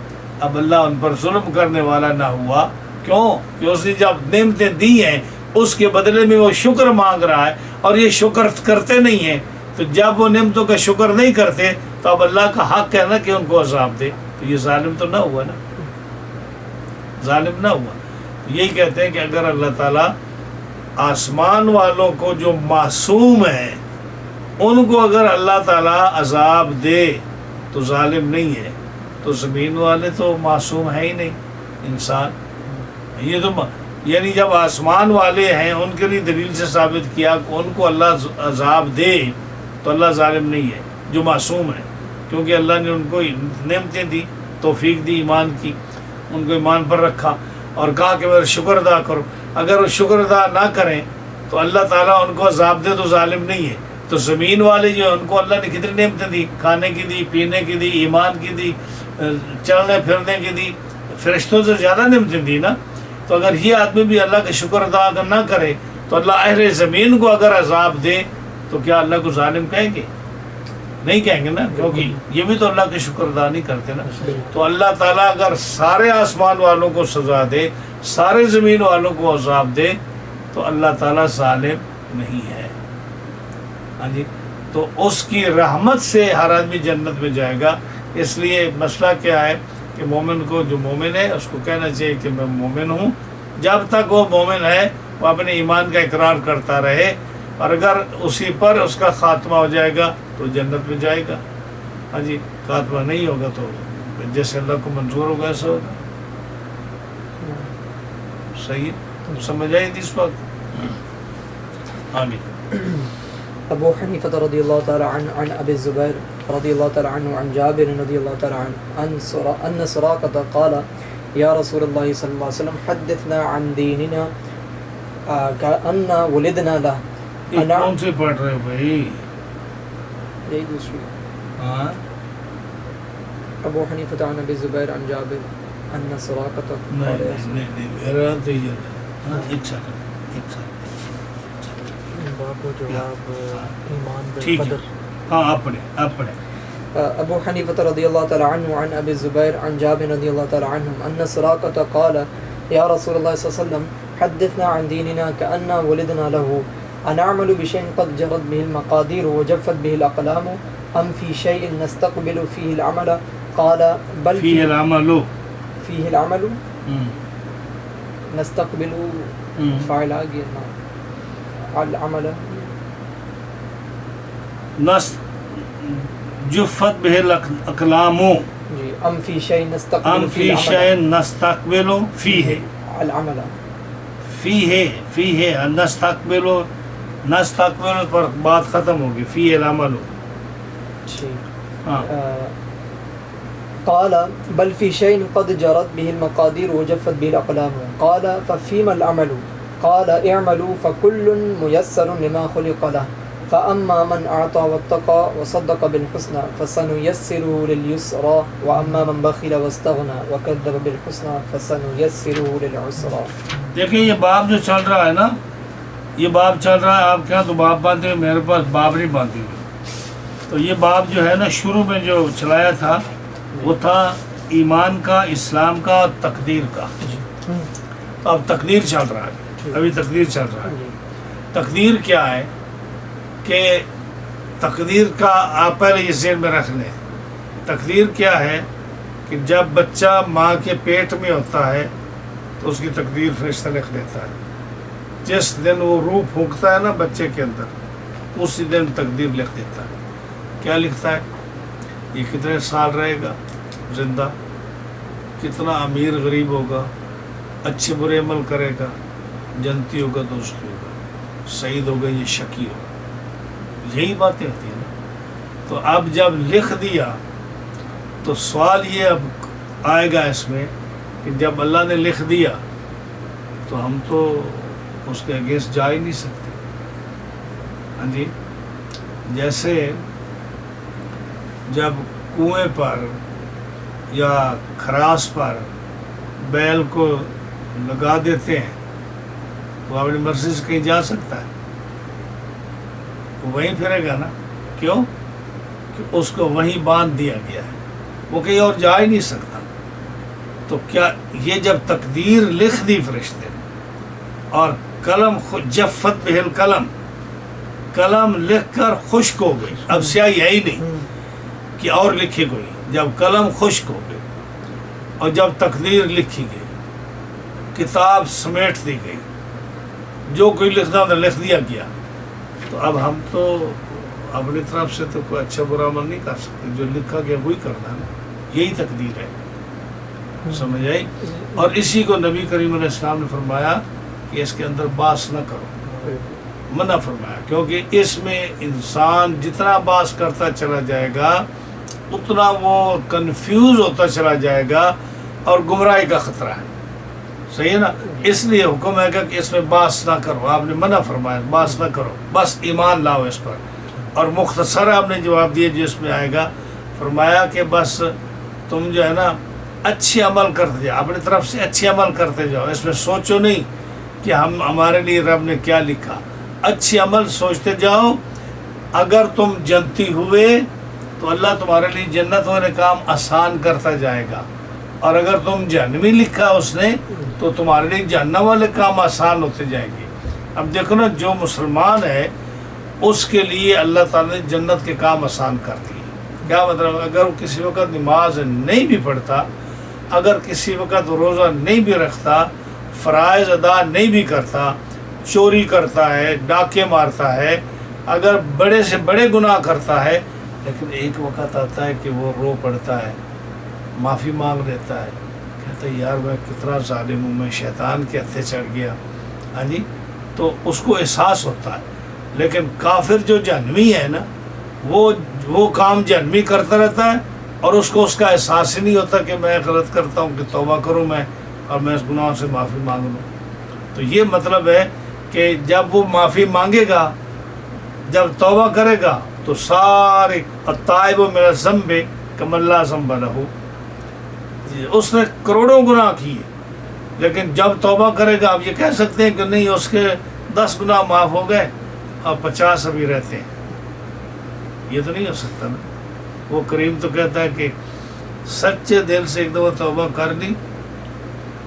اب اللہ ان پر ظلم کرنے والا نہ ہوا. کیوں؟ کہ اس نے جب نعمتیں دی ہیں اس کے بدلے میں وہ شکر مانگ رہا ہے، اور یہ شکر کرتے نہیں ہیں، تو جب وہ نعمتوں کا شکر نہیں کرتے تو اب اللہ کا حق ہے نا کہ ان کو عذاب دے. تو یہ ظالم تو نہ ہوا نا، ظالم نہ ہوا. یہی کہتے ہیں کہ اگر اللہ تعالیٰ آسمان والوں کو جو معصوم ہیں ان کو اگر اللہ تعالیٰ عذاب دے تو ظالم نہیں ہے، تو زمین والے تو معصوم ہے ہی نہیں، انسان. یہ تو یعنی جب آسمان والے ہیں ان کے لیے دلیل سے ثابت کیا کہ ان کو اللہ عذاب دے تو اللہ ظالم نہیں ہے جو معصوم ہے، کیونکہ اللہ نے ان کو نعمتیں دی، توفیق دی ایمان کی، ان کو ایمان پر رکھا اور کہا کہ میرا شکر ادا کرو. اگر وہ شکر ادا نہ کریں تو اللہ تعالیٰ ان کو عذاب دے تو ظالم نہیں ہے. تو زمین والے جو ان کو اللہ نے کتنی نعمتیں دی، کھانے کی دی، پینے کی دی، ایمان کی دی، چلنے پھرنے کی دی، فرشتوں سے زیادہ نعمتیں دی نا. تو اگر یہ آدمی بھی اللہ کا شکر ادا اگر نہ کرے تو اللہ اہل زمین کو اگر عذاب دے تو کیا اللہ کو ظالم کہیں گے؟ نہیں کہیں گے نا، کیونکہ یہ بھی تو اللہ کا شکر ادا نہیں کرتے نا. تو اللہ تعالیٰ اگر سارے آسمان والوں کو سزا دے، سارے زمین والوں کو عذاب دے، تو اللہ تعالیٰ ظالم نہیں ہے. ہاں جی، تو اس کی رحمت سے ہر آدمی جنت میں جائے گا. اس لیے مسئلہ کیا ہے کہ مومن کو، جو مومن ہے اس کو کہنا چاہیے کہ میں مومن ہوں. جب تک وہ مومن ہے وہ اپنے ایمان کا اقرار کرتا رہے، اور اگر اسی پر اس کا خاتمہ ہو جائے گا تو جنت میں جائے گا. ہاں جی، خاتمہ نہیں ہوگا تو جیسے اللہ کو منظور ہوگا ایسا ہوگا. صحیح ہے، سمجھ آئی اس وقت؟ آمین. ابو حنیفہ رضی اللہ تعالی عنہ عن ابی الزبیر رضی اللہ تعالی عنہ عن جابر رضی اللہ تعالی عنہ ان سراقة قال یا رسول اللہ صلی اللہ علیہ وسلم حدثنا عن دیننا كأن ولدنا له. یہ کون سے پڑھ رہے ہو بھائی؟ یہی دوسری. ہاں، ابو حنیفہ عن ابی الزبیر عن جابر ان سراقة قال نہیں میرا تو یہ ہے. ایک سیکنڈ باب و جواب ایمان ٹھیک ہے. بالقدر. ہاں اپنے ابو حنیفہ رضی اللہ تعالی عنہ عن ابی الزبیر عن جابر رضی اللہ تعالی عنہم ان سراقة قال یا رسول اللہ صلی اللہ علیہ وسلم حدثنا عن دیننا كأننا ولدنا له أنعمل بشيء قد جرت به المقادير وجفت به الأقلام أم في شيء نستقبل فيه العمل قال بل فيه العمل فيه العمل نستقبل فاعل آگے العمل نس جفت به الاقلام جی ام فی شیء نستقبل ام فی شیء نستقبل فیہ العمل فیہ نستقبل پر بات ختم ہوگی. فیہ العمل. ہاں قال بل في شيء قد جرت به المقادير وجفت به الأقلام قال ففيما العمل قال اعملوا فكل ميسر لما خلق له فأما من أعطى واتقى وصدق بالحسنى فسنيسره لليسرى وأما من بخل واستغنى وكذب بالحسنى فسنيسره للعسرى. دیکھیں یہ باب جو چل رہا ہے نا، یہ باب چل رہا ہے. آپ کیا تو باب باندھے ہوئے، میرے پاس باب نہیں باندھے ہوئے. تو یہ باب جو ہے نا شروع میں جو چلایا تھا وہ تھا ایمان کا، اسلام کا اور تقدیر کا. اب تقدیر چل رہا ہے، ابھی تقدیر چل رہا ہے. تقدیر کیا ہے کہ تقدیر کا آپ پہلے یہ ذہن میں رکھ لیں. تقدیر کیا ہے کہ جب بچہ ماں کے پیٹ میں ہوتا ہے تو اس کی تقدیر فرشتہ لکھ دیتا ہے. جس دن وہ روح پھونکتا ہے نا بچے کے اندر، اسی دن تقدیر لکھ دیتا ہے. کیا لکھتا ہے؟ یہ کتنے سال رہے گا زندہ، کتنا امیر غریب ہوگا، اچھے برے عمل کرے گا، جنتی ہوگا تو اس کی ہوگا، سعید ہوگا یہ شقی ہوگا. یہی باتیں ہوتی ہیں نا. تو اب جب لکھ دیا تو سوال یہ اب آئے گا اس میں کہ جب اللہ نے لکھ دیا تو ہم تو اس کے اگینسٹ جا ہی نہیں سکتے. ہاں جی، جیسے جب کنویں پر یا کھراس پر بیل کو لگا دیتے ہیں تو اپنی مرضی سے کہیں جا سکتا ہے؟ وہ وہیں پھرے گا نا. کیوں؟ کہ اس کو وہیں باندھ دیا گیا ہے، وہ کہیں اور جا ہی نہیں سکتا. تو کیا یہ جب تقدیر لکھ دی فرشتے نے اور قلم جفت بہل قلم لکھ کر خشک ہو گئی، اب سیاہی ہے ہی نہیں کہ اور لکھی گئی. جب قلم خشک ہو گئی اور جب تقدیر لکھی گئی، کتاب سمیٹ دی گئی، جو کوئی لکھنا تھا لکھ دیا گیا، تو اب ہم تو اپنی طرف سے تو کوئی اچھا برا عمل نہیں کر سکتے. جو لکھا گیا وہی کرنا ہے نا. یہی تقدیر ہے. سمجھ آئی؟ اور اسی کو نبی کریم علیہ السلام نے فرمایا کہ اس کے اندر باس نہ کرو، منع فرمایا. کیونکہ اس میں انسان جتنا باس کرتا چلا جائے گا اتنا وہ کنفیوز ہوتا چلا جائے گا اور گمراہی کا خطرہ ہے. صحیح ہے نا؟ اس لیے حکم ہے کہ اس میں باس نہ کرو. آپ نے منع فرمایا باس نہ کرو، بس ایمان لاؤ اس پر. اور مختصر آپ نے جواب دیے جو اس میں آئے گا. فرمایا کہ بس تم جو ہے نا اچھے عمل کرتے جاؤ، اپنی طرف سے اچھے عمل کرتے جاؤ. اس میں سوچو نہیں کہ ہمارے لیے رب نے کیا لکھا. اچھے عمل سوچتے جاؤ. اگر تم جنتی ہوئے تو اللہ تمہارے لیے جنت ہونے کام آسان کرتا جائے گا، اور اگر تم جہنمی لکھا اس نے تو تمہارے لیے جہنم والے کام آسان ہوتے جائیں گے. اب دیکھو نا، جو مسلمان ہے اس کے لیے اللہ تعالیٰ نے جنت کے کام آسان کر دیے۔ کیا مطلب؟ اگر وہ کسی وقت نماز نہیں بھی پڑھتا، اگر کسی وقت روزہ نہیں بھی رکھتا، فرائض ادا نہیں بھی کرتا، چوری کرتا ہے، ڈاکے مارتا ہے، اگر بڑے سے بڑے گناہ کرتا ہے، لیکن ایک وقت آتا ہے کہ وہ رو پڑتا ہے، معافی مانگ لیتا ہے، کہتا ہے یار میں کتنا ظالم ہوں، میں شیطان کے ہتھے چڑھ گیا، ہاں جی، تو اس کو احساس ہوتا ہے۔ لیکن کافر جو جہنمی ہے نا، وہ کام جہنمی کرتا رہتا ہے اور اس کو اس کا احساس ہی نہیں ہوتا کہ میں غلط کرتا ہوں، کہ توبہ کروں میں اور میں اس گناہوں سے معافی مانگ لوں۔ تو یہ مطلب ہے کہ جب وہ معافی مانگے گا، جب توبہ کرے گا، تو سارے التائب من الذنب کمن لا ذنب لہ، اس نے کروڑوں گناہ کیے، لیکن جب توبہ کرے گا، آپ یہ کہہ سکتے ہیں کہ نہیں اس کے 10 گناہ معاف ہو گئے اور 50 ابھی رہتے ہیں، یہ تو نہیں ہو سکتا نا۔ وہ کریم تو کہتا ہے کہ سچے دل سے ایک دفعہ توبہ کر لی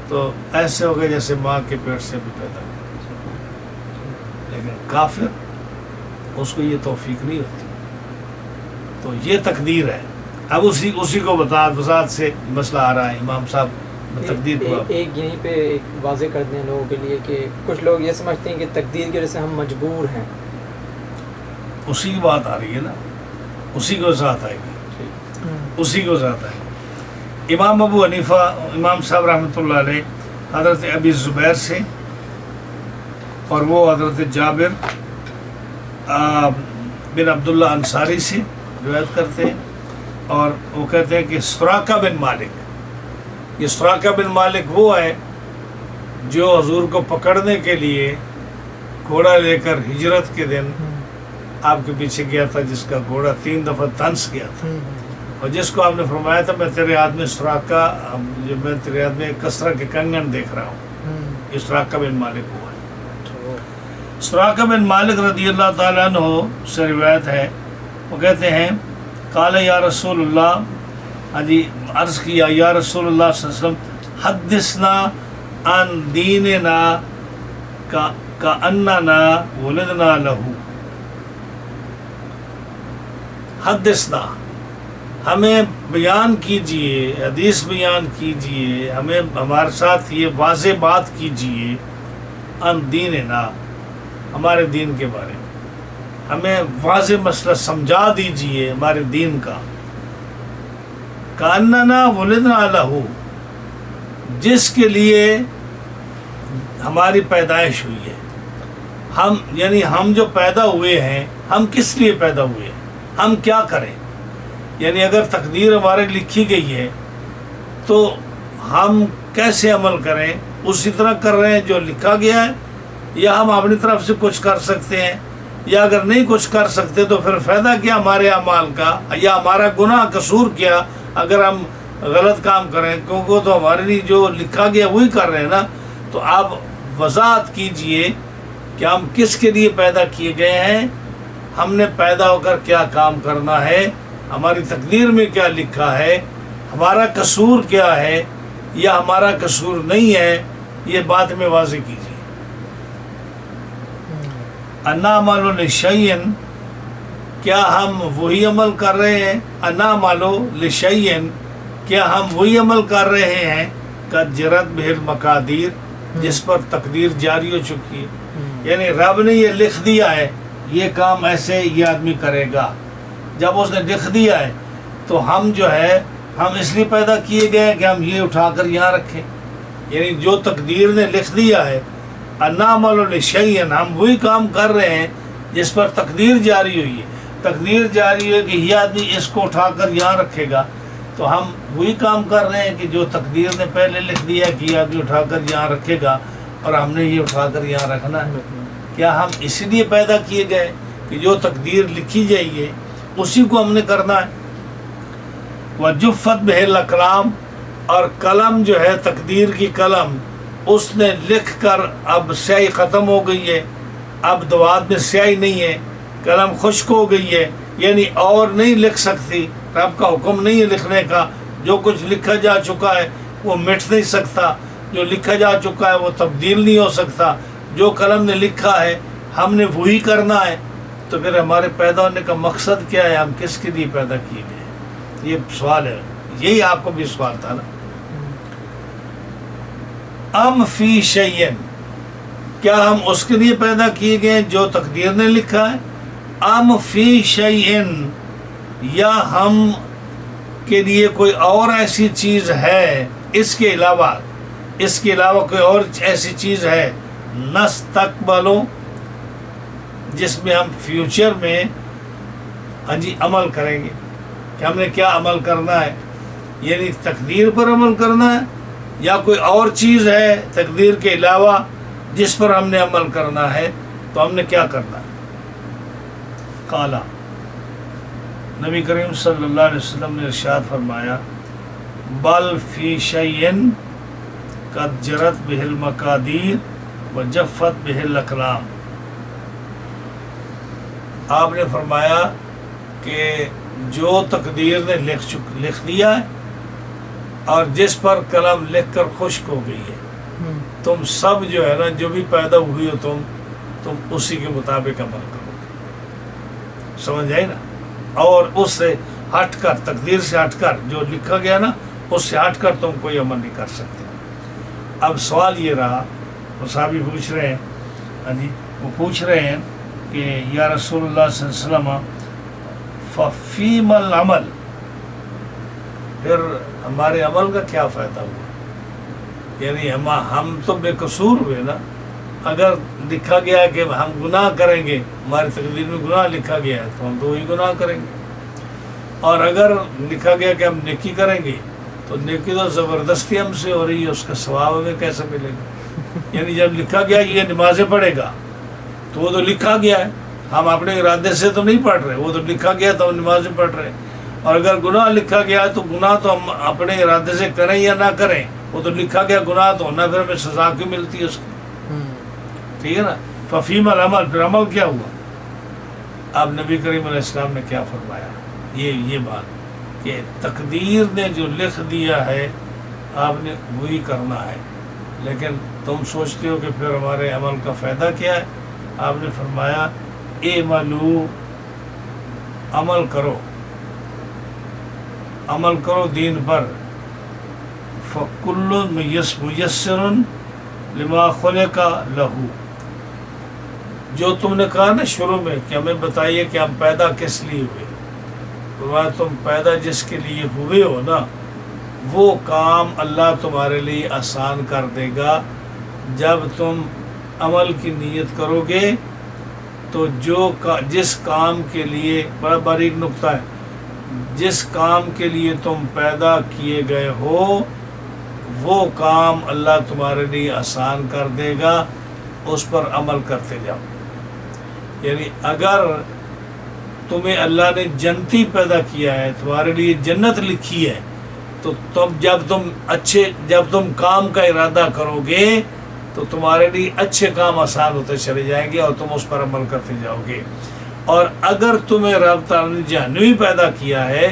تو ایسے ہو گئے جیسے ماں کے پیٹ سے بھی پیدا ہو، لیکن کافر اس کو یہ توفیق نہیں ہوتی۔ تو یہ تقدیر ہے۔ اب اسی کو وضاحت سے مسئلہ آ رہا ہے امام صاحب تقدیر کو۔ ایک یہیں پہ ایک واضح کر دیں لوگوں کے لیے کہ کچھ لوگ یہ سمجھتے ہیں کہ تقدیر کی وجہ سے ہم مجبور ہیں، اسی کی بات آ رہی ہے نا، اسی کو وضاحت آئے گی، اسی کو وضاحت آئے گی۔ امام ابو حنیفہ امام صاحب رحمۃ اللہ علیہ حضرت ابی زبیر سے، اور وہ حضرت جابر بن عبداللہ انصاری سے روایت کرتے ہیں، اور وہ کہتے ہیں کہ سراقہ بن مالک، یہ سراقہ بن مالک وہ ہے جو حضور کو پکڑنے کے لیے گھوڑا لے کر ہجرت کے دن آپ کے پیچھے گیا تھا، جس کا گھوڑا 3 دفعہ دھنس گیا تھا، اور جس کو آپ نے فرمایا تھا میں تیرے ہاتھ میں سراقہ، میں تیرے ہاتھ میں کسرہ کے کنگن دیکھ رہا ہوں، یہ سراقہ بن مالک ہوا ہے۔ سراقہ بن مالک رضی اللہ تعالیٰ عنہ سے روایت ہے، وہ کہتے ہیں قال یا رسول اللہ، ہاں جی، عرض کیا یا رسول اللہ صلی اللہ علیہ وسلم حدثنا عن دیننا کأننا ولدنا لہو، حدثنا، ہمیں بیان کیجئے، حدیث بیان کیجئے، ہمیں ہمارے ساتھ یہ واضح بات کیجئے، عن دیننا، ہمارے دین کے بارے میں ہمیں واضح مسئلہ سمجھا دیجئے ہمارے دین کا، کأننا ولدنا لہو، جس کے لیے ہماری پیدائش ہوئی ہے، ہم یعنی ہم جو پیدا ہوئے ہیں، ہم کس لیے پیدا ہوئے ہیں، ہم کیا کریں، یعنی اگر تقدیر ہمارے لکھی گئی ہے تو ہم کیسے عمل کریں، اسی طرح کر رہے ہیں جو لکھا گیا ہے، یا ہم اپنی طرف سے کچھ کر سکتے ہیں، یا اگر نہیں کچھ کر سکتے تو پھر فائدہ کیا ہمارے اعمال کا، یا ہمارا گناہ قصور کیا اگر ہم غلط کام کریں، کیونکہ تو ہمارے لیے جو لکھا گیا وہی کر رہے ہیں نا۔ تو آپ وضاحت کیجئے کہ ہم کس کے لیے پیدا کیے گئے ہیں، ہم نے پیدا ہو کر کیا کام کرنا ہے، ہماری تقدیر میں کیا لکھا ہے، ہمارا قصور کیا ہے یا ہمارا قصور نہیں ہے، یہ بات میں واضح کیجیے۔ انعمل لشیء، کیا ہم وہی عمل کر رہے ہیں، انعمل لشیء، کیا ہم وہی عمل کر رہے ہیں قد جرت بہ المقادیر، جس پر تقدیر جاری ہو چکی ہے، یعنی رب نے یہ لکھ دیا ہے یہ کام ایسے یہ آدمی کرے گا، جب اس نے لکھ دیا ہے تو ہم جو ہے ہم اس لیے پیدا کیے گئے کہ ہم یہ اٹھا کر یہاں رکھیں، یعنی جو تقدیر نے لکھ دیا ہے، انعمل لشیء، ہم وہی کام کر رہے ہیں جس پر تقدیر جاری ہوئی ہے، تقدیر جاری ہوئی کہ یہ آدمی اس کو اٹھا کر یہاں رکھے گا، تو ہم وہی کام کر رہے ہیں کہ جو تقدیر نے پہلے لکھ دیا کہ یہ آدمی اٹھا کر یہاں رکھے گا اور ہم نے یہ اٹھا کر یہاں رکھنا ہے۔ کیا ہم اسی لیے پیدا کیے گئے کہ جو تقدیر لکھی جائیے اسی کو ہم نے کرنا ہے؟ وَجُفَّتْ بِهِ الْأَقْلَامُ، اور قلم جو ہے تقدیر کی قلم، اس نے لکھ کر اب سیاہی ختم ہو گئی ہے، اب دوات میں سیاہی نہیں ہے، قلم خشک ہو گئی ہے، یعنی اور نہیں لکھ سکتی، رب کا حکم نہیں ہے لکھنے کا، جو کچھ لکھا جا چکا ہے وہ مٹ نہیں سکتا، جو لکھا جا چکا ہے وہ تبدیل نہیں ہو سکتا، جو قلم نے لکھا ہے ہم نے وہی کرنا ہے۔ تو پھر ہمارے پیدا ہونے کا مقصد کیا ہے؟ ہم کس کے لیے پیدا کیے گئے؟ یہ سوال ہے، یہی آپ کو بھی سوال تھا نا. ام فی شیئن، کیا ہم اس کے لیے پیدا کیے گئے جو تقدیر نے لکھا ہے؟ ام فی شیئن، یا ہم کے لیے کوئی اور ایسی چیز ہے اس کے علاوہ کوئی اور ایسی چیز ہے نستقبلو، جس میں ہم فیوچر میں عمل کریں گے، کہ ہم نے کیا عمل کرنا ہے، یعنی تقدیر پر عمل کرنا ہے یا کوئی اور چیز ہے تقدیر کے علاوہ جس پر ہم نے عمل کرنا ہے، تو ہم نے کیا کرنا ہے؟ قالا، نبی کریم صلی اللہ علیہ وسلم نے ارشاد فرمایا، بل فی شیئن قد جرت بہ المقادیر وجفت بہ الاقلام. آپ نے فرمایا کہ جو تقدیر نے لکھ دیا ہے اور جس پر قلم لکھ کر خشک ہو گئی ہے، تم سب جو ہے نا، جو بھی پیدا ہوئی ہو تم اسی کے مطابق عمل کرو. سمجھ آئی نا؟ اور اس سے ہٹ کر، تقدیر سے ہٹ کر، جو لکھا گیا نا اس سے ہٹ کر تم کوئی عمل نہیں کر سکتے. اب سوال یہ رہا، وہ صحابی پوچھ رہے ہیں، وہ پوچھ رہے ہیں کہ یا رسول اللہ صلی اللہ علیہ وسلم ففیم العمل، پھر ہمارے عمل کا کیا فائدہ ہوا؟ یعنی ہم تو بے قصور ہوئے نا. اگر لکھا گیا ہے کہ ہم گناہ کریں گے، ہماری تقدیر میں گناہ لکھا گیا ہے، تو ہم تو وہی گناہ کریں گے. اور اگر لکھا گیا کہ ہم نیکی کریں گے، تو نیکی تو زبردستی ہم سے ہو رہی ہے، اس کا ثواب ہمیں کیسے ملے گا؟ یعنی جب لکھا گیا یہ نمازیں پڑھے گا، تو وہ تو لکھا گیا ہے، ہم اپنے ارادے سے تو نہیں پڑھ رہے، وہ تو لکھا گیا تو ہم نمازیں پڑھ رہے ہیں. اور اگر گناہ لکھا گیا ہے تو گناہ تو ہم اپنے ارادے سے کریں یا نہ کریں، وہ تو لکھا گیا گناہ تو ہونا، پھر ہمیں سزا کیوں ملتی ہے اس کی؟ ٹھیک ہے نا؟ ففیم العمل، پھر عمل کیا ہوا؟ اب نبی کریم علیہ السلام نے کیا فرمایا؟ یہ بات کہ تقدیر نے جو لکھ دیا ہے آپ نے وہی کرنا ہے، لیکن تم سوچتے ہو کہ پھر ہمارے عمل کا فائدہ کیا ہے؟ آپ نے فرمایا اعملوا، عمل کرو دین پر، فکل میسر لما خلق لہ. جو تم نے کہا نا شروع میں کہ ہمیں بتائیے کہ ہم پیدا کس لیے ہوئے، تو تم پیدا جس کے لیے ہوئے ہو نا، وہ کام اللہ تمہارے لیے آسان کر دے گا. جب تم عمل کی نیت کرو گے تو جس کام کے لیے، بڑا باریک نقطہ ہے، جس کام کے لیے تم پیدا کیے گئے ہو وہ کام اللہ تمہارے لیے آسان کر دے گا، اس پر عمل کرتے جاؤ. یعنی اگر تمہیں اللہ نے جنتی پیدا کیا ہے، تمہارے لیے جنت لکھی ہے، تو جب تم کام کا ارادہ کرو گے تو تمہارے لیے اچھے کام آسان ہوتے چلے جائیں گے اور تم اس پر عمل کرتے جاؤ گے. اور اگر تمہیں رب تعالیٰ نے جہنمی پیدا کیا ہے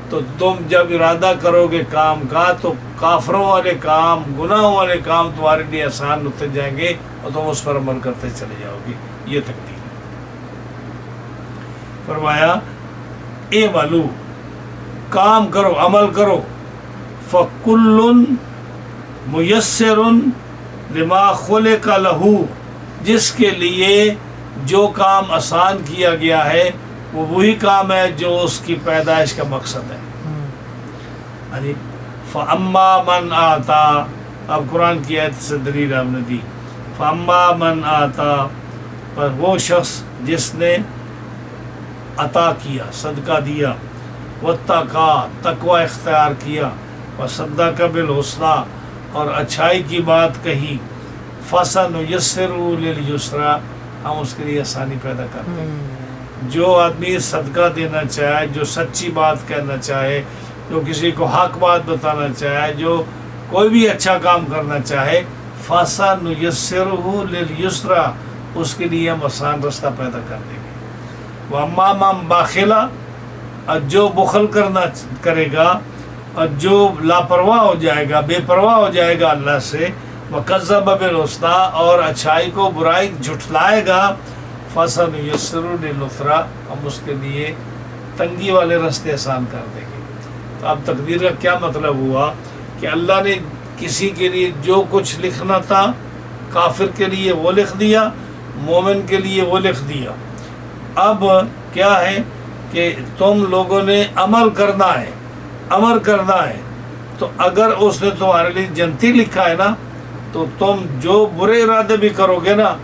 تو تم جب ارادہ کرو گے کام کا تو کافروں والے کام، گناہوں والے کام تمہارے لیے آسان ہوتے جائیں گے اور تم اس پر عمل کرتے چلے جاؤ گے. یہ تقدیر ہے. فرمایا اعملوا، کام کرو، عمل کرو، فکل میسر لما خلق لہ، جس کے لیے جو کام آسان کیا گیا ہے وہ وہی کام ہے جو اس کی پیدائش کا مقصد ہے. فَأَمَّا مَنْ آتَا، اب قرآن کی آیت سے دلیل ہم نے دی. فَأَمَّا مَنْ آتَا، پر وہ شخص جس نے عطا کیا، صدقہ دیا، وَاتَّقَا، تقوی اختیار کیا، وَصَدَّقَ بِالْحُسْنَىٰ، اور اچھائی کی بات کہی، فَسَنُيَسِّرُهُ لِلْيُسْرَىٰ، ہم اس کے لیے آسانی پیدا کرتے ہیں. جو آدمی صدقہ دینا چاہے، جو سچی بات کہنا چاہے، جو کسی کو حق بات بتانا چاہے، جو کوئی بھی اچھا کام کرنا چاہے، فَسَنُيَسِّرُهُ لِلْيُسْرَىٰ، اس کے لیے ہم آسان رستہ پیدا کر دیں گے. وَأَمَّا مَن بَخِلَ، اور جو بخل کرے گا اور جو لاپرواہ ہو جائے گا، بے پرواہ ہو جائے گا اللہ سے، وَكَذَّبَ بِالْحُسْنَىٰ، اور اچھائی کو برائی جھٹلائے گا، فَسَنُيَسِّرُ لِلْعُسْرَىٰ، ہم اس کے لیے تنگی والے راستے آسان کر دیں گے۔ تو اب تقدیر کا کیا مطلب ہوا کہ اللہ نے کسی کے لیے جو کچھ لکھنا تھا کافر کے لیے وہ لکھ دیا، مومن کے لیے وہ لکھ دیا۔ اب کیا ہے کہ تم لوگوں نے عمل کرنا ہے، تو اگر اس نے تمہارے لیے جنتی لکھا ہے نا، تو تم جو برے ارادے بھی کرو گے نا،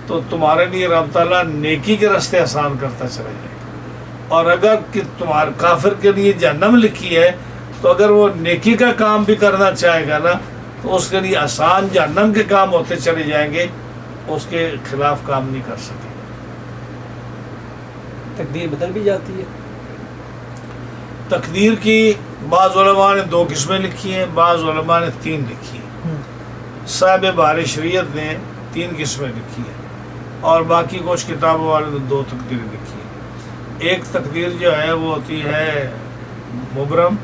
تو تمہارے لیے رب تعالیٰ نیکی کے راستے آسان کرتا چلا جائے گا۔ اور اگر کہ تمہارے کافر کے لیے جہنم لکھی ہے، تو اگر وہ نیکی کا کام بھی کرنا چاہے گا نا، تو اس کے لیے آسان جہنم کے کام ہوتے چلے جائیں گے، اس کے خلاف کام نہیں کر سکے۔ تقدیر بدل بھی جاتی ہے؟ تقدیر کی بعض علماء نے 2 قسمیں لکھی ہیں، بعض علماء نے 3 لکھی ہیں۔ صاحب بحر شریعت نے 3 قسمیں لکھی ہیں، اور باقی کچھ کتابوں والے نے 2 تقدیریں لکھی ہیں۔ ایک تقدیر جو ہے وہ ہوتی ہے مبرم،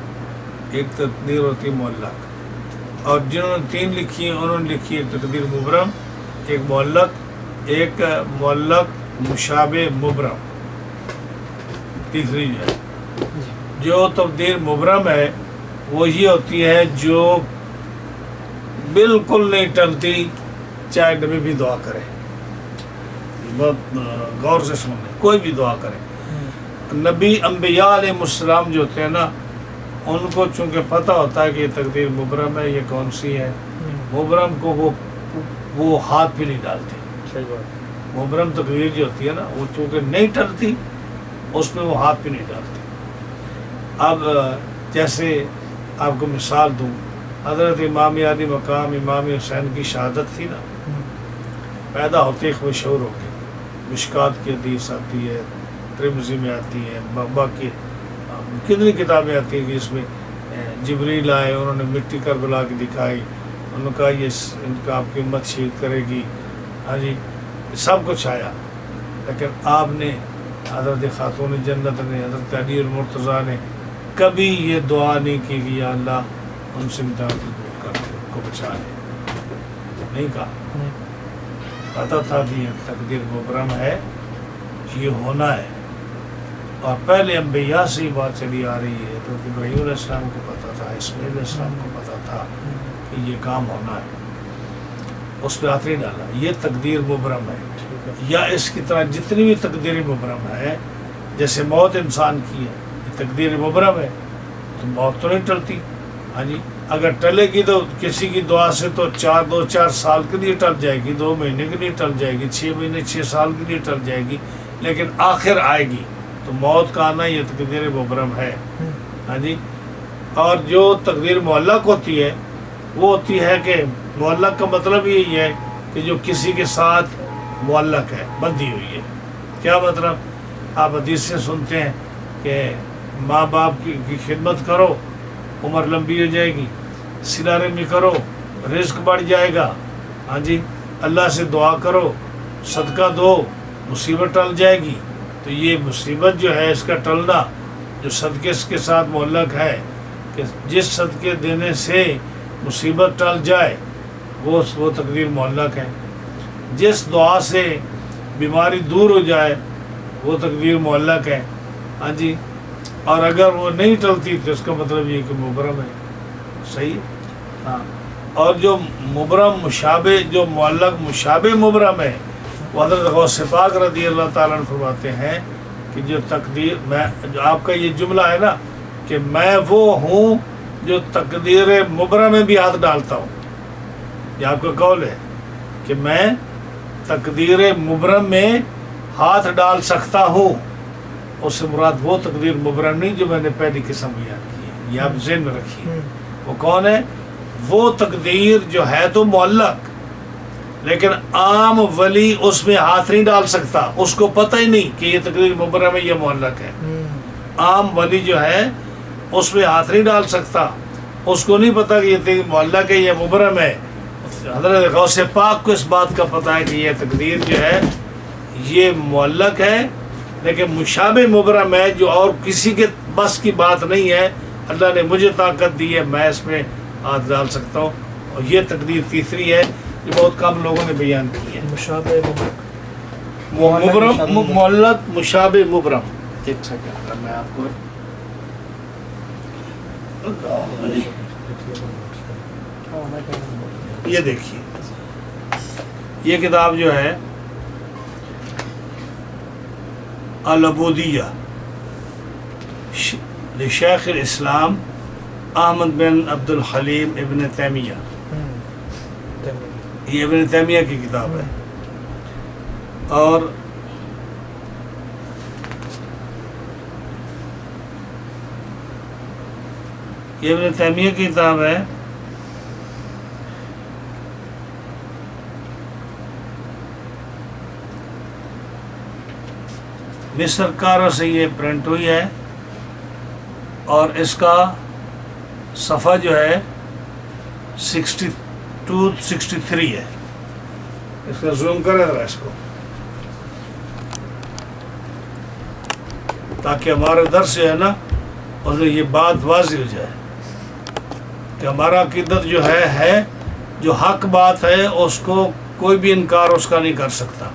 ایک تقدیر ہوتی ہے معلق۔ اور جنہوں نے 3 لکھی ہیں انہوں نے لکھی ہے تقدیر مبرم، ایک معلق، ایک معلق مشابہ مبرم۔ تیسری جو ہے جو تقدیر مبرم ہے وہ یہ ہوتی ہے جو بالکل نہیں ٹلتی، چاہے نبی بھی دعا کرے۔ بہت غور سے سنیں، کوئی بھی دعا کرے۔ نبی انبیاء علیہ السلام جو ہوتے ہیں نا، ان کو چونکہ پتہ ہوتا ہے کہ یہ تقدیر مبرم ہے، یہ کون سی ہے، مبرم کو وہ ہاتھ بھی نہیں ڈالتے۔ صحیح بات۔ مبرم تقدیر جو ہوتی ہے نا، وہ چونکہ نہیں ٹلتی، اس میں وہ ہاتھ بھی نہیں ڈالتے۔ اب جیسے آپ کو مثال دوں، حضرت امام علی مقام امام حسین کی شہادت تھی نا، پیدا ہوتے ایک مشہور ہو گئے۔ مشکات کی حدیث آتی ہے، ترمذی میں آتی ہے، باقی کتنی کتابیں آتی ہیں کہ اس میں جبریل آئے، انہوں نے مٹی کربلا کی دکھائی، انہوں نے کہا یہ ان کا آپ کی امت شہید کرے گی، ہاں جی، سب کچھ آیا۔ لیکن آپ نے، حضرت خاتون جنت نے، حضرت علی المرتضیٰ نے کبھی یہ دعا نہیں کی کہ یا اللہ ان سے امتحان دور کر دے، ان کو بچا لے، نہیں کہا۔ پتا تھا کہ یہ تقدیر مبرم ہے، یہ ہونا ہے، اور پہلے انبیاء سے یہ بات چلی آ رہی ہے، تو ابراہیم علیہ السلام کو پتا تھا، اسماعیل علیہ السلام کو پتا تھا کہ یہ کام ہونا ہے، اس پہ ہاتھ نہیں ڈالا۔ یہ تقدیر مبرم ہے۔ یا اس کی طرح جتنی بھی تقدیر مبرم ہے، جیسے موت انسان کی ہے، یہ تقدیر مبرم ہے، تو موت تو نہیں ٹلتی، ہاں جی، اگر ٹلے گی تو کسی کی دعا سے تو 2-4 سال کے لیے ٹل جائے گی، 2 مہینے کے لیے ٹل جائے گی، 6 مہینے 6 سال کے لیے ٹل جائے گی، لیکن آخر آئے گی۔ تو موت کا آنا یہ تقدیر مبرم ہے، ہاں جی۔ اور جو تقدیر معلق ہوتی ہے، وہ ہوتی ہے کہ معلق کا مطلب یہی ہے کہ جو کسی کے ساتھ معلق ہے، بندھی ہوئی ہے۔ کیا مطلب؟ آپ حدیث سے سنتے ہیں کہ ماں باپ کی خدمت کرو، عمر لمبی ہو جائے گی، صلہ رحمی کرو، رزق بڑھ جائے گا، ہاں جی، اللہ سے دعا کرو، صدقہ دو، مصیبت ٹل جائے گی۔ تو یہ مصیبت جو ہے، اس کا ٹلنا جو صدقے کے ساتھ معلق ہے، کہ جس صدقے دینے سے مصیبت ٹل جائے، وہ تقدیر معلق ہے۔ جس دعا سے بیماری دور ہو جائے، وہ تقدیر معلق ہے، ہاں جی۔ اور اگر وہ نہیں ٹلتی تو اس کا مطلب یہ کہ مبرم ہے، صحیح، ہاں۔ اور جو مبرم مشابہ، جو معلق مشابہ مبرم ہے، وہ حضرت غوث پاک رضی اللہ تعالیٰ عنہ فرماتے ہیں کہ جو تقدیر، جو آپ کا یہ جملہ ہے نا کہ میں وہ ہوں جو تقدیر مبرم میں بھی ہاتھ ڈالتا ہوں، یہ آپ کا قول ہے کہ میں تقدیر مبرم میں ہاتھ ڈال سکتا ہوں۔ اس سے مراد وہ تقدیر مبرم نہیں جو میں نے پہلی قسم بیان کی ہے، یہ آپ ذہن میں رکھیے۔ وہ کون ہے؟ وہ تقدیر جو ہے تو معلق، لیکن عام ولی اس میں ہاتھ نہیں ڈال سکتا، اس کو پتہ ہی نہیں کہ یہ تقدیر مبرم ہے، یہ معلق ہے۔ عام ولی جو ہے اس میں ہاتھ نہیں ڈال سکتا، اس کو نہیں پتا کہ یہ تقدیر معلق ہے، یہ مبرم ہے۔ حضرت غوث پاک کو اس بات کا پتہ ہے کہ یہ تقدیر جو ہے یہ معلق ہے، لیکن مشابہ مبرم ہے، جو اور کسی کے بس کی بات نہیں ہے، اللہ نے مجھے طاقت دی ہے، میں اس میں ہاتھ ڈال سکتا ہوں۔ اور یہ تقدیر تیسری ہے جو بہت کم لوگوں نے بیان کی ہے۔ مشابہ مبرم، مبرم معلق مشابہ مبرم. ایک سیکنڈ میں آپ کو یہ دیکھیے، یہ کتاب جو ہے العبودیہ شیخ الاسلام احمد بن عبد الحلیم ابن تیمیہ، یہ ابن تیمیہ کی کتاب ہے. اور یہ ابن تیمیہ کی کتاب ہے. مصر کاروں سے یہ پرنٹ ہوئی ہے اور اس کا صفحہ جو ہے 62-63 ہے. اس کا زوم کریں ذرا اس کو تاکہ ہمارا درس جو ہے نا اس میں یہ بات واضح ہو جائے کہ ہمارا عقیدت جو ہے جو حق بات ہے اس کو کوئی بھی انکار اس کا نہیں کر سکتا.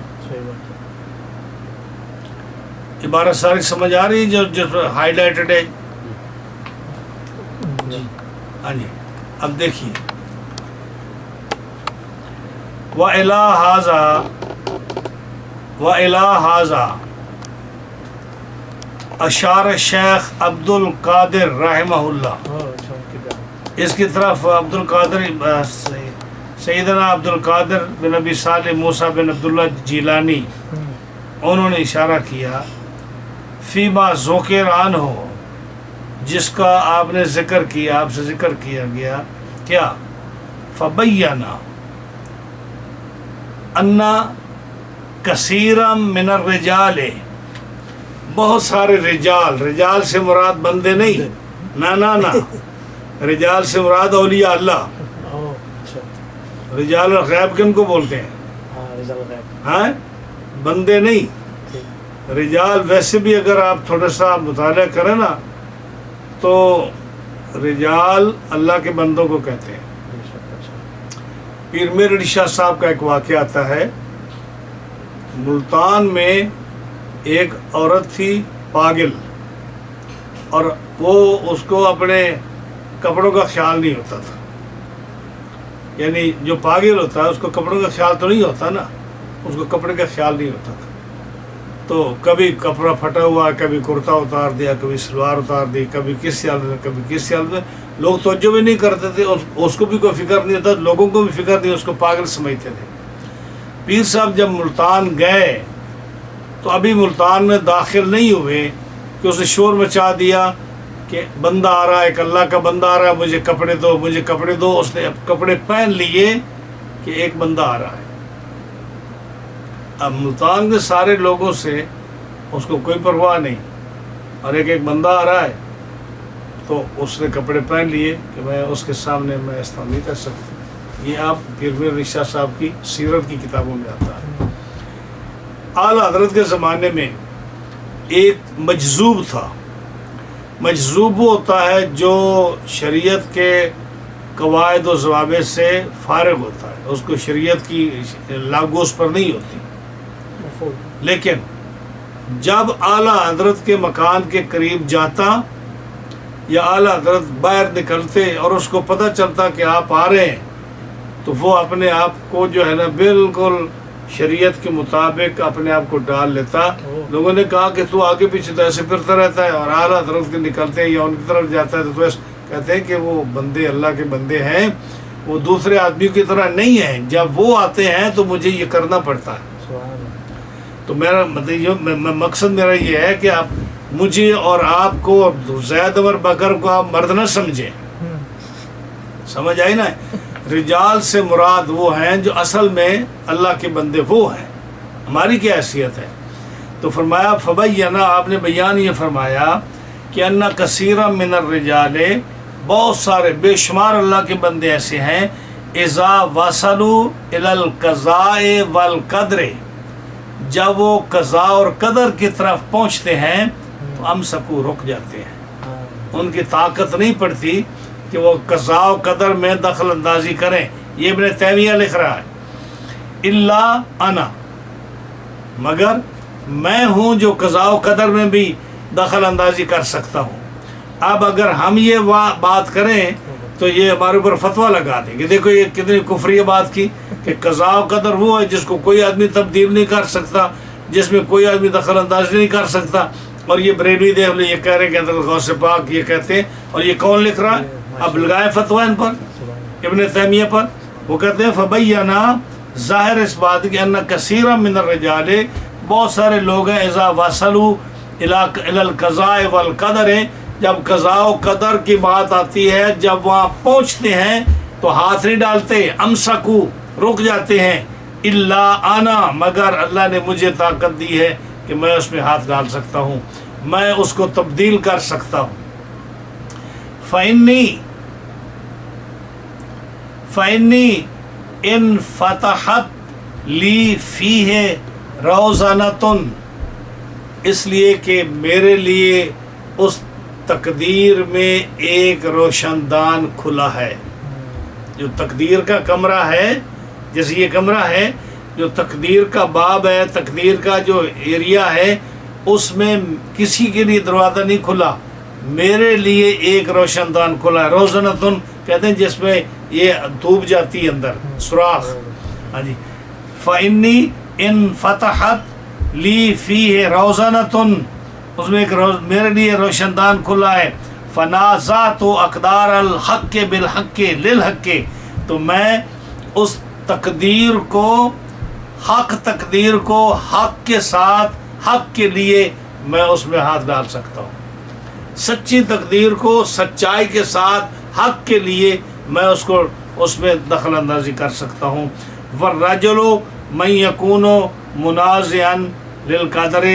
عبارت ساری سمجھ آ رہی ہے جو ہائی لائٹڈ ہے؟ ہاں جی. اب دیکھیے وَإِلَى هَذَا اشار شیخ عبد القادر رحمہ اللہ. اس کی طرف عبد القادر سیدنا عبد القادر بن ابی صالح موسیٰ بن عبداللہ جیلانی انہوں نے اشارہ کیا فیما ذکر عنہ، جس کا آپ نے ذکر کیا، آپ سے ذکر کیا گیا کیا فبینا ان کثیرا من الرجال، بہت سارے رجال سے مراد بندے نہیں، نہ رجال سے مراد اولیاء اللہ. رجال الغیب کن کو بولتے ہیں؟ ہاں بندے نہیں. رجال ویسے بھی اگر آپ تھوڑا سا مطالعہ کریں نا تو رجال اللہ کے بندوں کو کہتے ہیں. پیر میر علی شاہ صاحب کا ایک واقعہ آتا ہے. ملتان میں ایک عورت تھی پاگل، اور وہ اس کو اپنے کپڑوں کا خیال نہیں ہوتا تھا. یعنی جو پاگل ہوتا ہے اس کو کپڑوں کا خیال تو نہیں ہوتا نا، اس کو کپڑے کا خیال نہیں ہوتا تھا. تو کبھی کپڑا پھٹا ہوا، کبھی کرتا اتار دیا، کبھی سلوار اتار دی، کبھی کس حالت میں کبھی کس حالت میں. لوگ توجہ بھی نہیں کرتے تھے، اس کو بھی کوئی فکر نہیں ہوتا، لوگوں کو بھی فکر نہیں، اس کو پاگل سمجھتے تھے. پیر صاحب جب ملتان گئے تو ابھی ملتان میں داخل نہیں ہوئے کہ اس نے شور مچا دیا کہ بندہ آ رہا ہے، ایک اللہ کا بندہ آ رہا ہے، مجھے کپڑے دو مجھے کپڑے دو. اس نے کپڑے پہن لیے کہ ایک بندہ آ رہا ہے. اب ملتان کے سارے لوگوں سے اس کو کوئی پرواہ نہیں، اور ایک بندہ آ رہا ہے تو اس نے کپڑے پہن لیے کہ میں اس کے سامنے میں اس طرح نہیں کر سکتی. یہ آپ پیر میر علی شاہ صاحب کی سیرت کی کتابوں میں آتا ہے. اعلیٰ حضرت کے زمانے میں ایک مجذوب تھا. مجذوب وہ ہوتا ہے جو شریعت کے قواعد و ضوابط سے فارغ ہوتا ہے، اس کو شریعت کی لاگو اس پر نہیں ہوتی. لیکن جب اعلیٰ حضرت کے مکان کے قریب جاتا یا اعلیٰ حضرت باہر نکلتے اور اس کو پتہ چلتا کہ آپ آ رہے ہیں تو وہ اپنے آپ کو جو ہے نا بالکل شریعت کے مطابق اپنے آپ کو ڈال لیتا. لوگوں نے کہا کہ تو آگے پیچھے تو ایسے پھرتا رہتا ہے، اور اعلیٰ حضرت کے نکلتے ہیں یا ان کی طرف جاتا ہے تو کہتے ہیں کہ وہ بندے اللہ کے بندے ہیں، وہ دوسرے آدمی کی طرح نہیں ہیں. جب وہ آتے ہیں تو مجھے یہ کرنا پڑتا ہے. تو میرا مقصد میرا یہ ہے کہ آپ مجھے اور آپ کو زید عمر بکر کو آپ مرد نہ سمجھیں. سمجھ آئی نا؟ رجال سے مراد وہ ہیں جو اصل میں اللہ کے بندے وہ ہیں. ہماری کیا حیثیت ہے؟ تو فرمایا فبینا، آپ نے بیان یہ فرمایا کہ ان کثیرا من الرجال، بہت سارے بے شمار اللہ کے بندے ایسے ہیں اذا وصلوا الی القضاء والقدر، جب وہ قضاء اور قدر کی طرف پہنچتے ہیں تو امسکو، رک جاتے ہیں. ان کی طاقت نہیں پڑتی کہ وہ قضاء و قدر میں دخل اندازی کریں. یہ ابن تیمیہ لکھ رہا ہے. الا انا، مگر میں ہوں جو قضاء و قدر میں بھی دخل اندازی کر سکتا ہوں. اب اگر ہم یہ بات کریں تو یہ ہمارے اوپر فتویٰ لگا دیں کہ دیکھو یہ کتنی کفری بات کی کہ قضاء و قدر وہ ہے جس کو کوئی آدمی تبدیل نہیں کر سکتا، جس میں کوئی آدمی دخل اندازی نہیں کر سکتا. اور یہ بریلوی دیکھ لو یہ کہہ رہے ہیں کہ حضرت غوث پاک یہ کہتے ہیں. اور یہ کون لکھ رہا ہے؟ اب لگائے فتویٰ ان پر، ابن تیمیہ پر. وہ کہتے ہیں فبینا، ظاہر اس بات کہ ان کثیرا من الرجال، بہت سارے لوگ ہیں اذا وصلوا الی القضاء والقدر، جب قضاء و قدر کی بات آتی ہے جب وہاں پہنچتے ہیں تو ہاتھ نہیں ڈالتے، امسکو رک جاتے ہیں. الا انا، مگر اللہ نے مجھے طاقت دی ہے کہ میں اس میں ہاتھ ڈال سکتا ہوں، میں اس کو تبدیل کر سکتا ہوں. فإنی ان فتحت لی فیہ روزانتن، اس لیے کہ میرے لیے اس تقدیر میں ایک روشن دان کھلا ہے. جو تقدیر کا کمرہ ہے، جیسے یہ کمرہ ہے، جو تقدیر کا باب ہے، تقدیر کا جو ایریا ہے، اس میں کسی کے لیے دروازہ نہیں کھلا، میرے لیے ایک روشن دان کھلا ہے. روزنتن کہتے ہیں جس میں یہ دھوپ جاتی ہے اندر، سوراخ. ہاں جی. فإنی ان فتحت لی فیہ روزنتن، اس میں ایک میرے لیے روشن دان کھلا ہے. فنازعت اقدار الحق بالحق للحق، تو میں اس تقدیر کو، حق تقدیر کو حق کے ساتھ، حق کے لیے میں اس میں ہاتھ ڈال سکتا ہوں. سچی تقدیر کو سچائی کے ساتھ حق کے لیے میں اس کو اس میں دخل اندازی کر سکتا ہوں. والرجل من یکون منازعا للقدر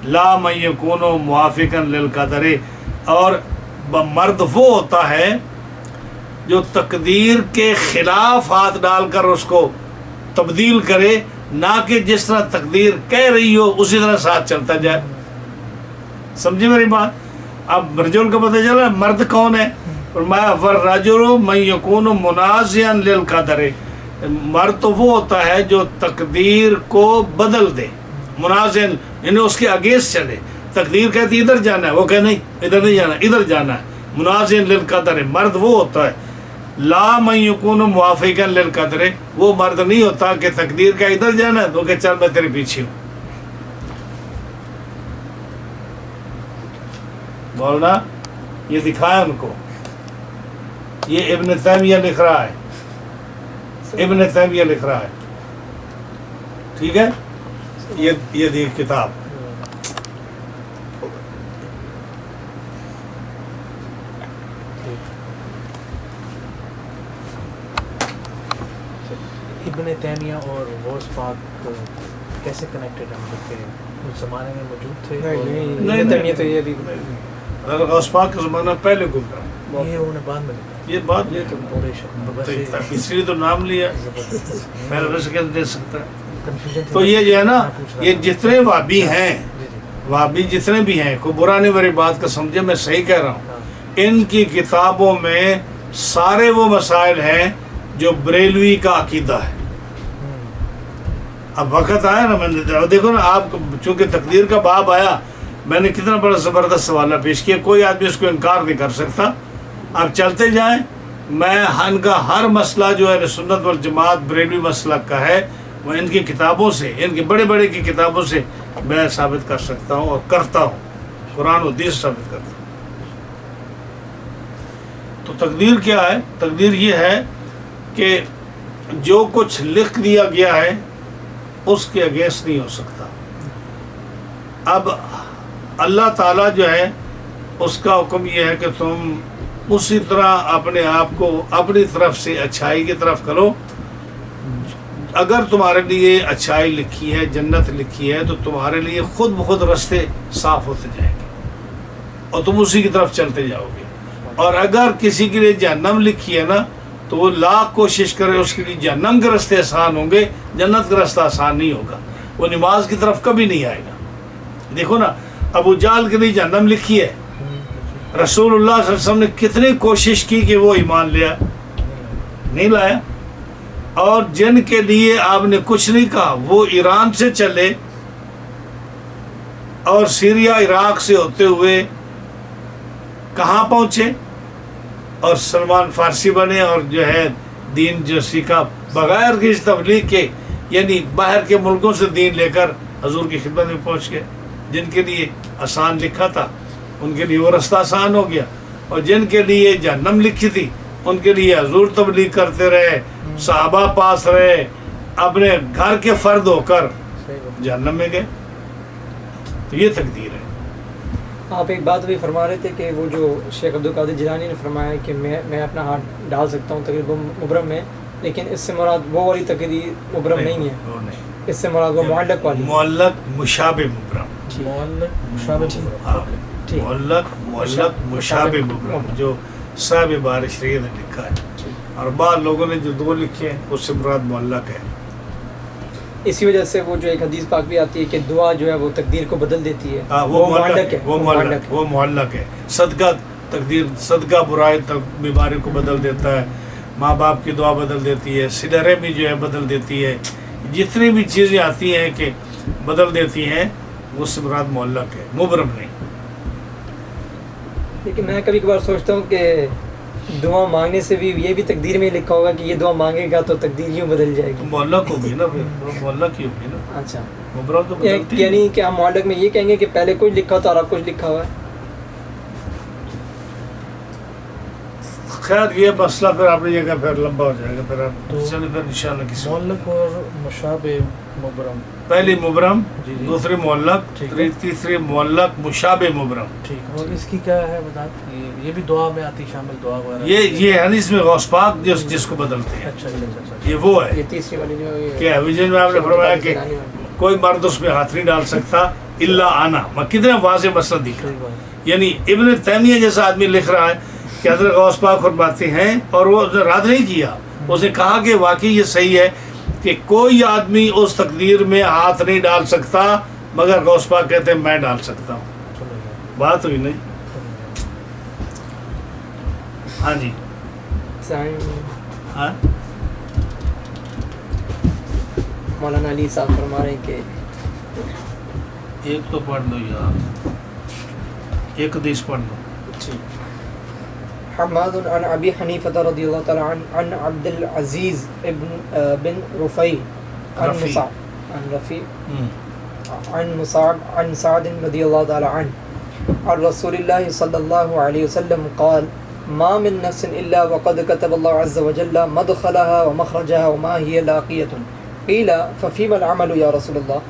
لا من یکون موافقا للقدر، اور مرد وہ ہوتا ہے جو تقدیر کے خلاف ہاتھ ڈال کر اس کو تبدیل کرے، نہ کہ جس طرح تقدیر کہہ رہی ہو اسی طرح ساتھ چلتا جائے. سمجھے میری بات؟ اب رجل کا پتہ چلا مرد کون ہے؟ فرمایا والرجل من یکون منازعا للقدر، مرد تو وہ ہوتا ہے جو تقدیر کو بدل دے، منازع یعنی اس کے اگینسٹ چلے. تقدیر کہتی ادھر جانا ہے، وہ کہ نہیں ادھر نہیں جانا، ادھر جانا ہے. منازع للقدر، مرد وہ ہوتا ہے. لا من یکون موافقا للقدر، وہ مرد نہیں ہوتا کہ تقدیر کا ادھر جانا ہے تو کہ چل میں تیرے پیچھے ہوں. بولنا یہ دکھایا ان کو. یہ ابن تیمیہ لکھ رہا ہے، ابن تیمیہ لکھ رہا ہے. ٹھیک ہے، یہ دیکھ کتاب. ابن تیمیہ اور غوث پاک کیسے کنیکٹڈ ہیں؟ مطلب کہ اس زمانے میں موجود تھے؟ نہیں تیمیہ تو یہ بھی غوث پاک کا زمانہ پہلے گزرا، یہ انہوں نے بعد میں لکھا. یہ بات یہ تو بڑے شک اس لیے تو نام لیا، میں ویسے کیسے دے سکتا. کنفیوژن. تو یہ جو ہے نا، یہ جتنے وہابی ہیں، وہابی جتنے بھی ہیں، کوئی برا نہیں میری بات کا سمجھے، میں صحیح کہہ رہا ہوں. ان کی کتابوں میں سارے وہ مسائل ہیں جو بریلوی کا عقیدہ ہے. اب وقت آیا نا، میں نے دیکھو نا، آپ چونکہ تقدیر کا باب آیا، میں نے کتنا بڑا زبردست سوالہ پیش کیا، کوئی آدمی اس کو انکار نہیں کر سکتا. آپ چلتے جائیں، میں ان کا ہر مسئلہ جو ہے سنت والجماعت بریلوی مسلک کا ہے، وہ ان کی کتابوں سے، ان کے بڑے بڑے کی کتابوں سے میں ثابت کر سکتا ہوں اور کرتا ہوں، قرآن و حدیث ثابت کرتا ہوں. تو تقدیر کیا ہے؟ تقدیر یہ ہے کہ جو کچھ لکھ دیا گیا ہے اس کے اگینسٹ نہیں ہو سکتا. اب اللہ تعالیٰ جو ہے اس کا حکم یہ ہے کہ تم اسی طرح اپنے آپ کو اپنی طرف سے اچھائی کی طرف کرو. اگر تمہارے لیے اچھائی لکھی ہے، جنت لکھی ہے، تو تمہارے لیے خود بخود رستے صاف ہوتے جائیں گے اور تم اسی کی طرف چلتے جاؤ گے. اور اگر کسی کے لیے جہنم لکھی ہے نا، تو وہ لاکھ کوشش کرے اس کے لیے جہنم کے رستے آسان ہوں گے، جنت کا رستہ آسان نہیں ہوگا. وہ نماز کی طرف کبھی نہیں آئے گا. دیکھو نا، ابو جہل کے لیے جہنم لکھی ہے، رسول اللہ صلی اللہ علیہ وسلم نے کتنی کوشش کی کہ وہ ایمان لیا، نہیں لایا. اور جن کے لیے آپ نے کچھ نہیں کہا، وہ ایران سے چلے اور سیریا عراق سے ہوتے ہوئے کہاں پہنچے اور سلمان فارسی بنے اور جو ہے دین جو سیکھا بغیر کسی تبلیغ کے، یعنی باہر کے ملکوں سے دین لے کر حضور کی خدمت میں پہنچ گئے. جن کے لیے آسان لکھا تھا ان کے لیے وہ رستہ آسان ہو گیا، اور جن کے لیے جہنم لکھی تھی ان کے لیے حضور تبلیغ کرتے رہے، صحابہ پاس رہے، اپنے گھر کے فرد ہو کر جہنم میں گئے. تو یہ تقدیر ہے. آپ ایک بات بھی فرما رہے تھے کہ وہ جو شیخ عبدالقادر جیلانی نے فرمایا کہ میں اپنا ہاتھ ڈال سکتا ہوں تقریر مبرم میں، لیکن اس سے مراد وہ والی تقریر مبرم نہیں ہے، وہ نہیں، اس سے مراد وہ معلق والی. معلق مشابہ مبرم. معلق مشابہ مبرم. ہاں، ٹھیک. معلق مشابہ مبرم جو صاحب بار شریعت نے لکھا ہے، اور بعض لوگوں نے جو دو لکھے ہیں اس سے مراد معلق ہے. اسی وجہ سے وہ جو ایک حدیث پاک بھی آتی ہے کہ دعا جو ہے وہ تقدیر کو بدل دیتی ہے، وہ معلق ہے. وہ معلق ہے. صدقہ تقدیر، صدقہ برائے بیماری کو بدل دیتا ہے، ماں باپ کی دعا بدل دیتی ہے، سدرے بھی جو ہے بدل دیتی ہے. جتنی بھی چیزیں آتی ہیں کہ بدل دیتی ہیں وہ سے مراد معلق ہے، مبرم نہیں. لیکن میں کبھی کبھار سوچتا ہوں کہ دعا مانگنے سے بھی یہ بھی تقدیر میں لکھا ہوگا کہ یہ دعا مانگے گا تو تقدیر یوں بدل جائے گی. معلق ہوگی نا، پھر معلق ہی ہوگی نا. اچھا، مبرم تو بدلتی ہے. یعنی کہ ہم معلق میں یہ کہیں گے کہ پہلے کچھ لکھا تھا اور اب کچھ لکھا ہوا ہے. خیر یہ مسئلہ پھر اپنی جگہ پھر لمبا ہو جائے گا. پھر آپ چلیں پھر انشاءاللہ کسی معلق اور مشابہ مبرم. پہلی مبرم، جی جی. دوسری معلق، ٹھیک ہے. تیسری معلق مشابہ مبرم. ٹھیک. اور اس کی کیا ہے بتائیں؟ یہ بھی دعا میں آتی شامل، دعا وغیرہ؟ یہ حدیث میں غوث پاک جس کو بدلتے ہیں، اچھا اچھا. یہ وہ ہے یہ تیسری والی جو کہ ویژن میں آپ نے فرمایا کہ کوئی مرد اس میں ہاتھ نہیں ڈال سکتا الا انا. میں کتنا واضح مسئلہ دکھا. صحیح بات. یعنی ابن تیمیہ جیسا آدمی لکھ رہا ہے کہ حضرت غوث پاک فرماتے ہیں، اور وہ رد نہیں کیا، اس نے کہا کہ واقعی یہ صحیح ہے کہ کوئی آدمی اس تقدیر میں ہاتھ نہیں ڈال سکتا مگر غوث پاک کہتے ہیں میں ڈال سکتا ہوں. بات ہوئی نہیں. ہاں جی. ہاں مولانا علی صاحب فرما رہے ہیں کہ ایک تو پڑھ لو یار، ایک حدیث پڑھ لو. حماد عن ابی حنیفہ رضی اللہ تعالی عنہ عن عبد العزیز بن رفیع عن رفیع عن مصعب عن سعد رضی اللہ تعالی عنہ عن رسول اللہ صلی اللہ علیہ وسلم قال ما من نفس الا وقد كتب الله عز وجل مدخلها ومخرجها وما هي لاقية. قيل ففيما العمل يا رسول الله؟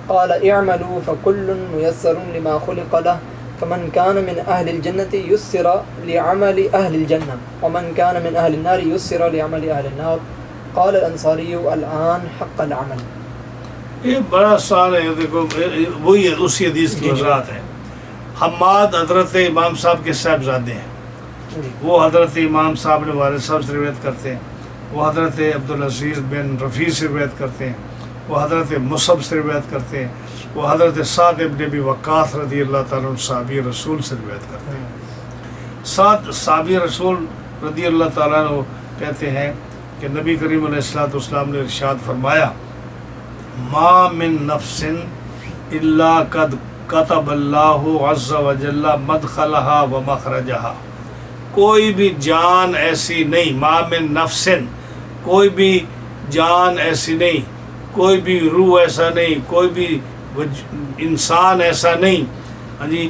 قال اعملوا فكل ميسر لما خلق له، فمن كان من أهل الجنة يسر لعمل أهل الجنة ومن كان من أهل النار يسر لعمل أهل النار. قال الأنصاري الآن حق العمل. یہ بڑا سوال ہے. دیکھو وہی اسی حدیث کی وضاحت ہے. حماد حضرت امام صاحب کے صاحبزادے ہیں، وہ حضرت امام صاحب نے والد صاحب سے روایت کرتے ہیں، وہ حضرت عبدالعزیز بن رفیع سے روایت کرتے ہیں، وہ حضرت مصعب سے روایت کرتے ہیں، وہ حضرت سعد ابن ابی وقاص رضی اللہ تعالیٰ عنہ صحابی رسول سے روایت کرتے ہیں. سعد صحابی رسول رضی اللہ تعالیٰ عنہ کہتے ہیں کہ نبی کریم علیہ الصلوۃ والسلام نے ارشاد فرمایا ما من نفس الا قد كتب اللہ عز وجل مدخلها ومخرجها. کوئی بھی جان ایسی نہیں، ما من نفسن، کوئی بھی جان ایسی نہیں، کوئی بھی روح ایسا نہیں، کوئی بھی انسان ایسا نہیں، ہاں جی،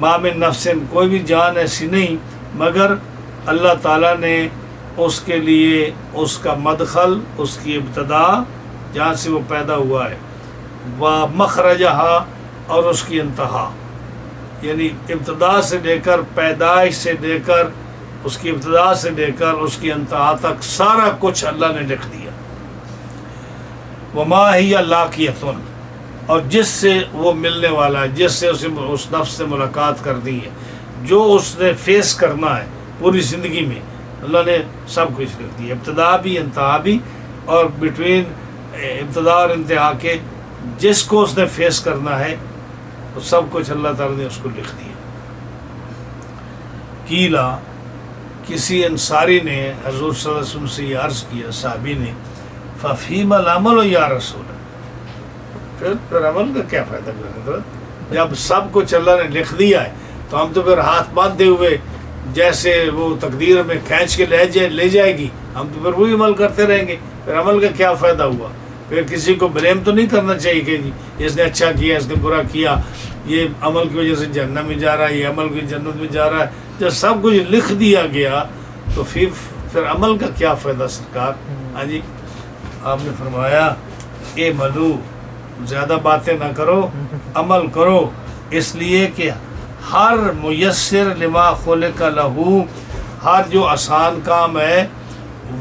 ما من نفسن، کوئی بھی جان ایسی نہیں مگر اللہ تعالیٰ نے اس کے لیے اس کا مدخل، اس کی ابتدا جہاں سے وہ پیدا ہوا ہے، و مخرجہا، اور اس کی انتہا، یعنی ابتدا سے لے کر پیدائش سے لے کر اس کی ابتدا سے لے کر اس کی انتہا تک سارا کچھ اللہ نے لکھ دیا. وما ہی لاقیۃ، اور جس سے وہ ملنے والا ہے، جس سے اس نفس سے ملاقات کرنی ہے، جو اس نے فیس کرنا ہے پوری زندگی میں، اللہ نے سب کچھ لکھ دیا، ابتدا بھی انتہا بھی، اور بٹوین ابتدا اور انتہا کے جس کو اس نے فیس کرنا ہے وہ سب کچھ اللہ تعالیٰ نے اس کو لکھ دیا. کیلا، کسی انصاری نے حضور صلی اللہ علیہ وسلم سے یہ عرض کیا، صحابی نے، ففیم العمل یا رسول، پھر عمل کا کیا فائدہ میرے حضرت؟ جب سب کچھ اللہ نے لکھ دیا ہے تو ہم تو پھر ہاتھ باندھے ہوئے جیسے وہ تقدیر میں کھینچ کے لے جائے گی، ہم تو پھر وہی عمل کرتے رہیں گے، پھر عمل کا کیا فائدہ ہوا؟ پھر کسی کو بلیم تو نہیں کرنا چاہیے کہ جی اس نے اچھا کیا، اس نے برا کیا، یہ عمل کی وجہ سے جہنم میں جا رہا ہے، یہ عمل کی جنت میں جا رہا ہے۔ جب سب کچھ لکھ دیا گیا تو پھر عمل کا کیا فائدہ سرکار؟ ہاں جی، آپ نے فرمایا اے ملو، زیادہ باتیں نہ کرو، عمل کرو، اس لیے کہ ہر میسر لما خلق لہو، ہر جو آسان کام ہے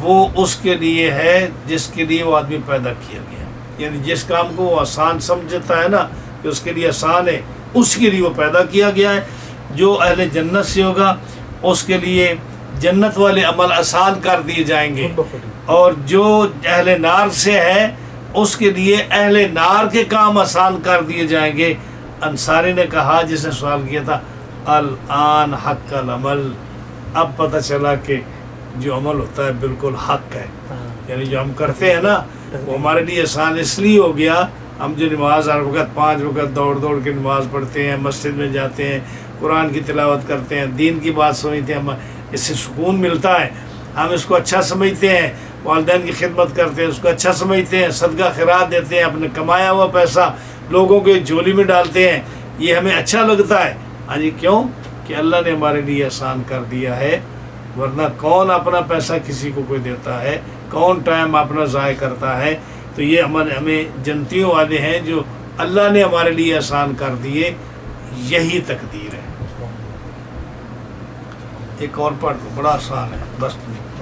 وہ اس کے لیے ہے جس کے لیے وہ آدمی پیدا کیا گیا، یعنی جس کام کو وہ آسان سمجھتا ہے نا کہ اس کے لیے آسان ہے، اس کے لیے وہ پیدا کیا گیا ہے۔ جو اہل جنت سے ہوگا اس کے لیے جنت والے عمل آسان کر دیے جائیں گے، اور جو اہل نار سے ہے اس کے لیے اہل نار کے کام آسان کر دیے جائیں گے۔ انصاری نے کہا، جس نے سوال کیا تھا، الآن حق العمل، اب پتہ چلا کہ جو عمل ہوتا ہے بالکل حق ہے، یعنی جو ہم کرتے ہیں نا وہ ہمارے لیے آسان اس لیے ہو گیا۔ ہم جو نماز ہر وقت 5 وقت دوڑ کے نماز پڑھتے ہیں، مسجد میں جاتے ہیں، قرآن کی تلاوت کرتے ہیں، دین کی بات سمجھتے ہیں، ہم اس سے سکون ملتا ہے، ہم اس کو اچھا سمجھتے ہیں، والدین کی خدمت کرتے ہیں، اس کو اچھا سمجھتے ہیں، صدقہ خیرات دیتے ہیں، اپنے کمایا ہوا پیسہ لوگوں کے جھولی میں ڈالتے ہیں، یہ ہمیں اچھا لگتا ہے۔ ہاں جی، کیوں؟ کہ اللہ نے ہمارے لیے آسان کر دیا ہے، ورنہ کون اپنا پیسہ کسی کو کوئی دیتا ہے، کون ٹائم اپنا ضائع کرتا ہے؟ تو یہ ہمیں جنتیوں والے ہیں جو اللہ نے ہمارے لیے آسان کر دیے، یہی تقدیر ہے۔ ایک اور پڑھ دو، بڑا آسان ہے، بس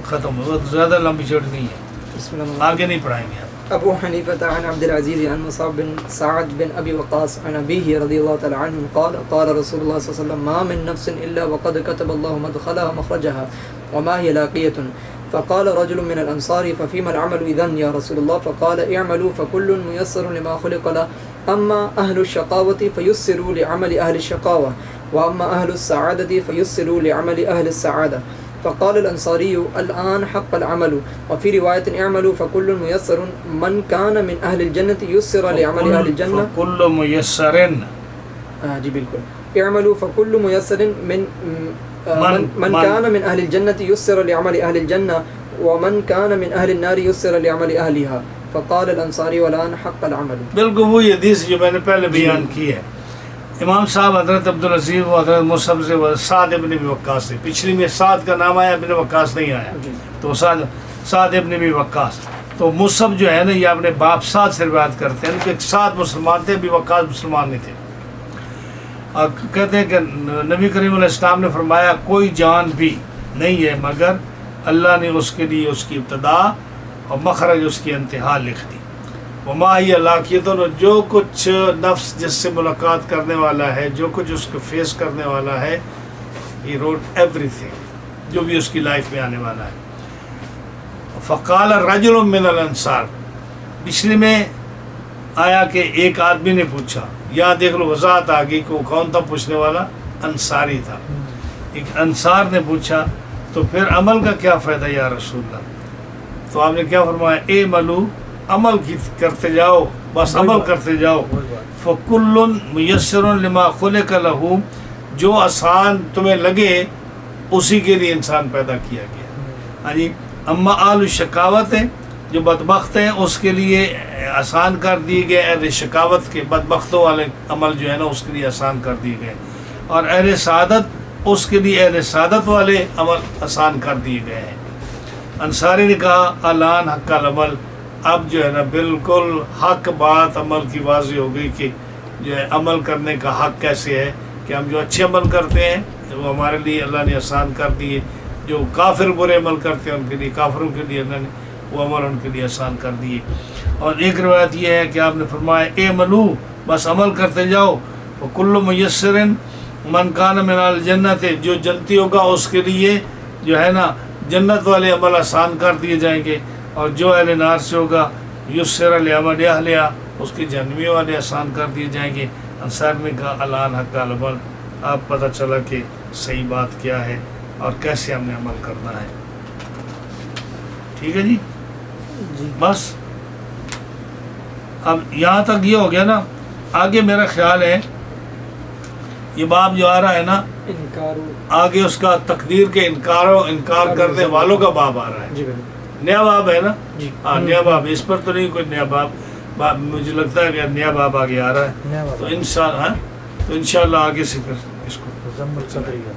ختم ہو، زیادہ لمبی چوڑی نہیں ہے، بسم اللہ۔ آگے نہیں پڑھائیں گے آپ۔ ابو حنیفة عن عبد العزيز عن مصعب بن سعد بن أبي وقاص عن أبيه رضي الله تعالى عنه قال قال رسول الله صلى الله عليه وسلم ما من نفس إلا وقد كتب الله مدخلها مخرجها وما هي لاقية. فقال رجل من الأنصار ففيما العمل إذن يا رسول الله؟ فقال اعملوا فكل ميسر لما خلق له، أما أهل الشقاوة فيسروا لعمل أهل الشقاوة، وأما أهل السعادة فيسروا لعمل أهل السعادة. فقال الأنصاري الآن حق العمل. وفي رواية اعملوا فكل ميسر، من كان من أهل الجنة يسر لعمل أهل الجنة. فكل ميسر، جی بالکل، اعملوا فكل ميسر من كان من أهل الجنة يسر لعمل أهل الجنة، ومن كان من أهل النار يسر لعمل أهلها. فقال الأنصاري والآن حق العمل. بالکل وہی حدیث جو میں نے پہلے بیان کی ہے۔ امام صاحب حضرت عبدالعزیز و حضرت مصعب سے سعد ابن ابی وقاص سے، پچھلی میں سعد کا نام آیا، ابن وقاص نہیں آیا، تو سعد ابن ابی وقاص، تو مصعب جو ہے نا یہ اپنے باپ سعد سے روایت کرتے ہیں کہ سعد مسلمان تھے، ابی وقاص مسلمان نہیں تھے، اور کہتے ہیں کہ نبی کریم علیہ السلام نے فرمایا کوئی جان بھی نہیں ہے مگر اللہ نے اس کے لیے اس کی ابتدا اور مخرج اس کی انتہا لکھ دی۔ وما ہی لاقیتن، جو کچھ نفس جس سے ملاقات کرنے والا ہے، جو کچھ اس کو فیس کرنے والا ہے، ہی روٹ ایوری تھنگ، جو بھی اس کی لائف میں آنے والا ہے۔ فقال رجل من الانصار، پچھلے میں آیا کہ ایک آدمی نے پوچھا، یا دیکھ لو وضاحت آ گئی کہ وہ کون تھا پوچھنے والا؟ انصاری تھا، ایک انصار نے پوچھا تو پھر عمل کا کیا فائدہ یا رسول اللہ؟ تو آپ نے کیا فرمایا؟ اے ملو، عمل کرتے جاؤ، بس عمل کرتے جاؤ۔ فکل میسر لما خلق لہ، جو آسان تمہیں لگے اسی کے لیے انسان پیدا کیا گیا۔ ہاں جی، اما آل الشقاوت ہے، جو بدبخت ہیں اس کے لیے آسان کر دیے گئے، اہل شقاوت کے بدبختوں والے عمل جو ہے نا اس کے لیے آسان کر دیے گئے، اور اہل سعادت اس کے لیے اہل سعادت والے عمل آسان کر دیے گئے ہیں۔ انصاری نے کہا الان حق العمل، اب جو ہے نا بالکل حق بات عمل کی واضح ہو گئی کہ جو ہے عمل کرنے کا حق کیسے ہے، کہ ہم جو اچھے عمل کرتے ہیں وہ ہمارے لیے اللہ نے آسان کر دیے، جو کافر برے عمل کرتے ہیں ان کے لیے، کافروں کے لیے اللہ نے وہ عمل ان کے لیے آسان کر دیے۔ اور ایک روایت یہ ہے کہ آپ نے فرمایا اے ملو، بس عمل کرتے جاؤ، وکل میسر من کان من الجنت، جو جنتی ہوگا اس کے لیے جو ہے نا جنت والے عمل آسان کر دیے جائیں گے، اور جو اہل نار سے ہوگا یسر لعمل اہلہا، اس کے جہنمی والے آسان کر دیے جائیں گے۔ انصار نے کہا الان حق العمل، اب پتہ چلا کہ صحیح بات کیا ہے اور کیسے ہم نے عمل کرنا ہے۔ ٹھیک ہے جی، بس اب یہاں تک یہ ہو گیا نا۔ آگے میرا خیال ہے یہ باب جو آ رہا ہے نا انکار آگے اس کا تقدیر کے انکار کرنے والوں کا باب آ رہا ہے. جی بالکل نیا باب ہے نا. جی ہاں نیا باب. اس پر تو نہیں کوئی نیا باب مجھے لگتا ہے کہ نیا باب آگے آ رہا ہے. نیا تو باب انشاءاللہ آگے سے پھر اس کو مزمل صدریہ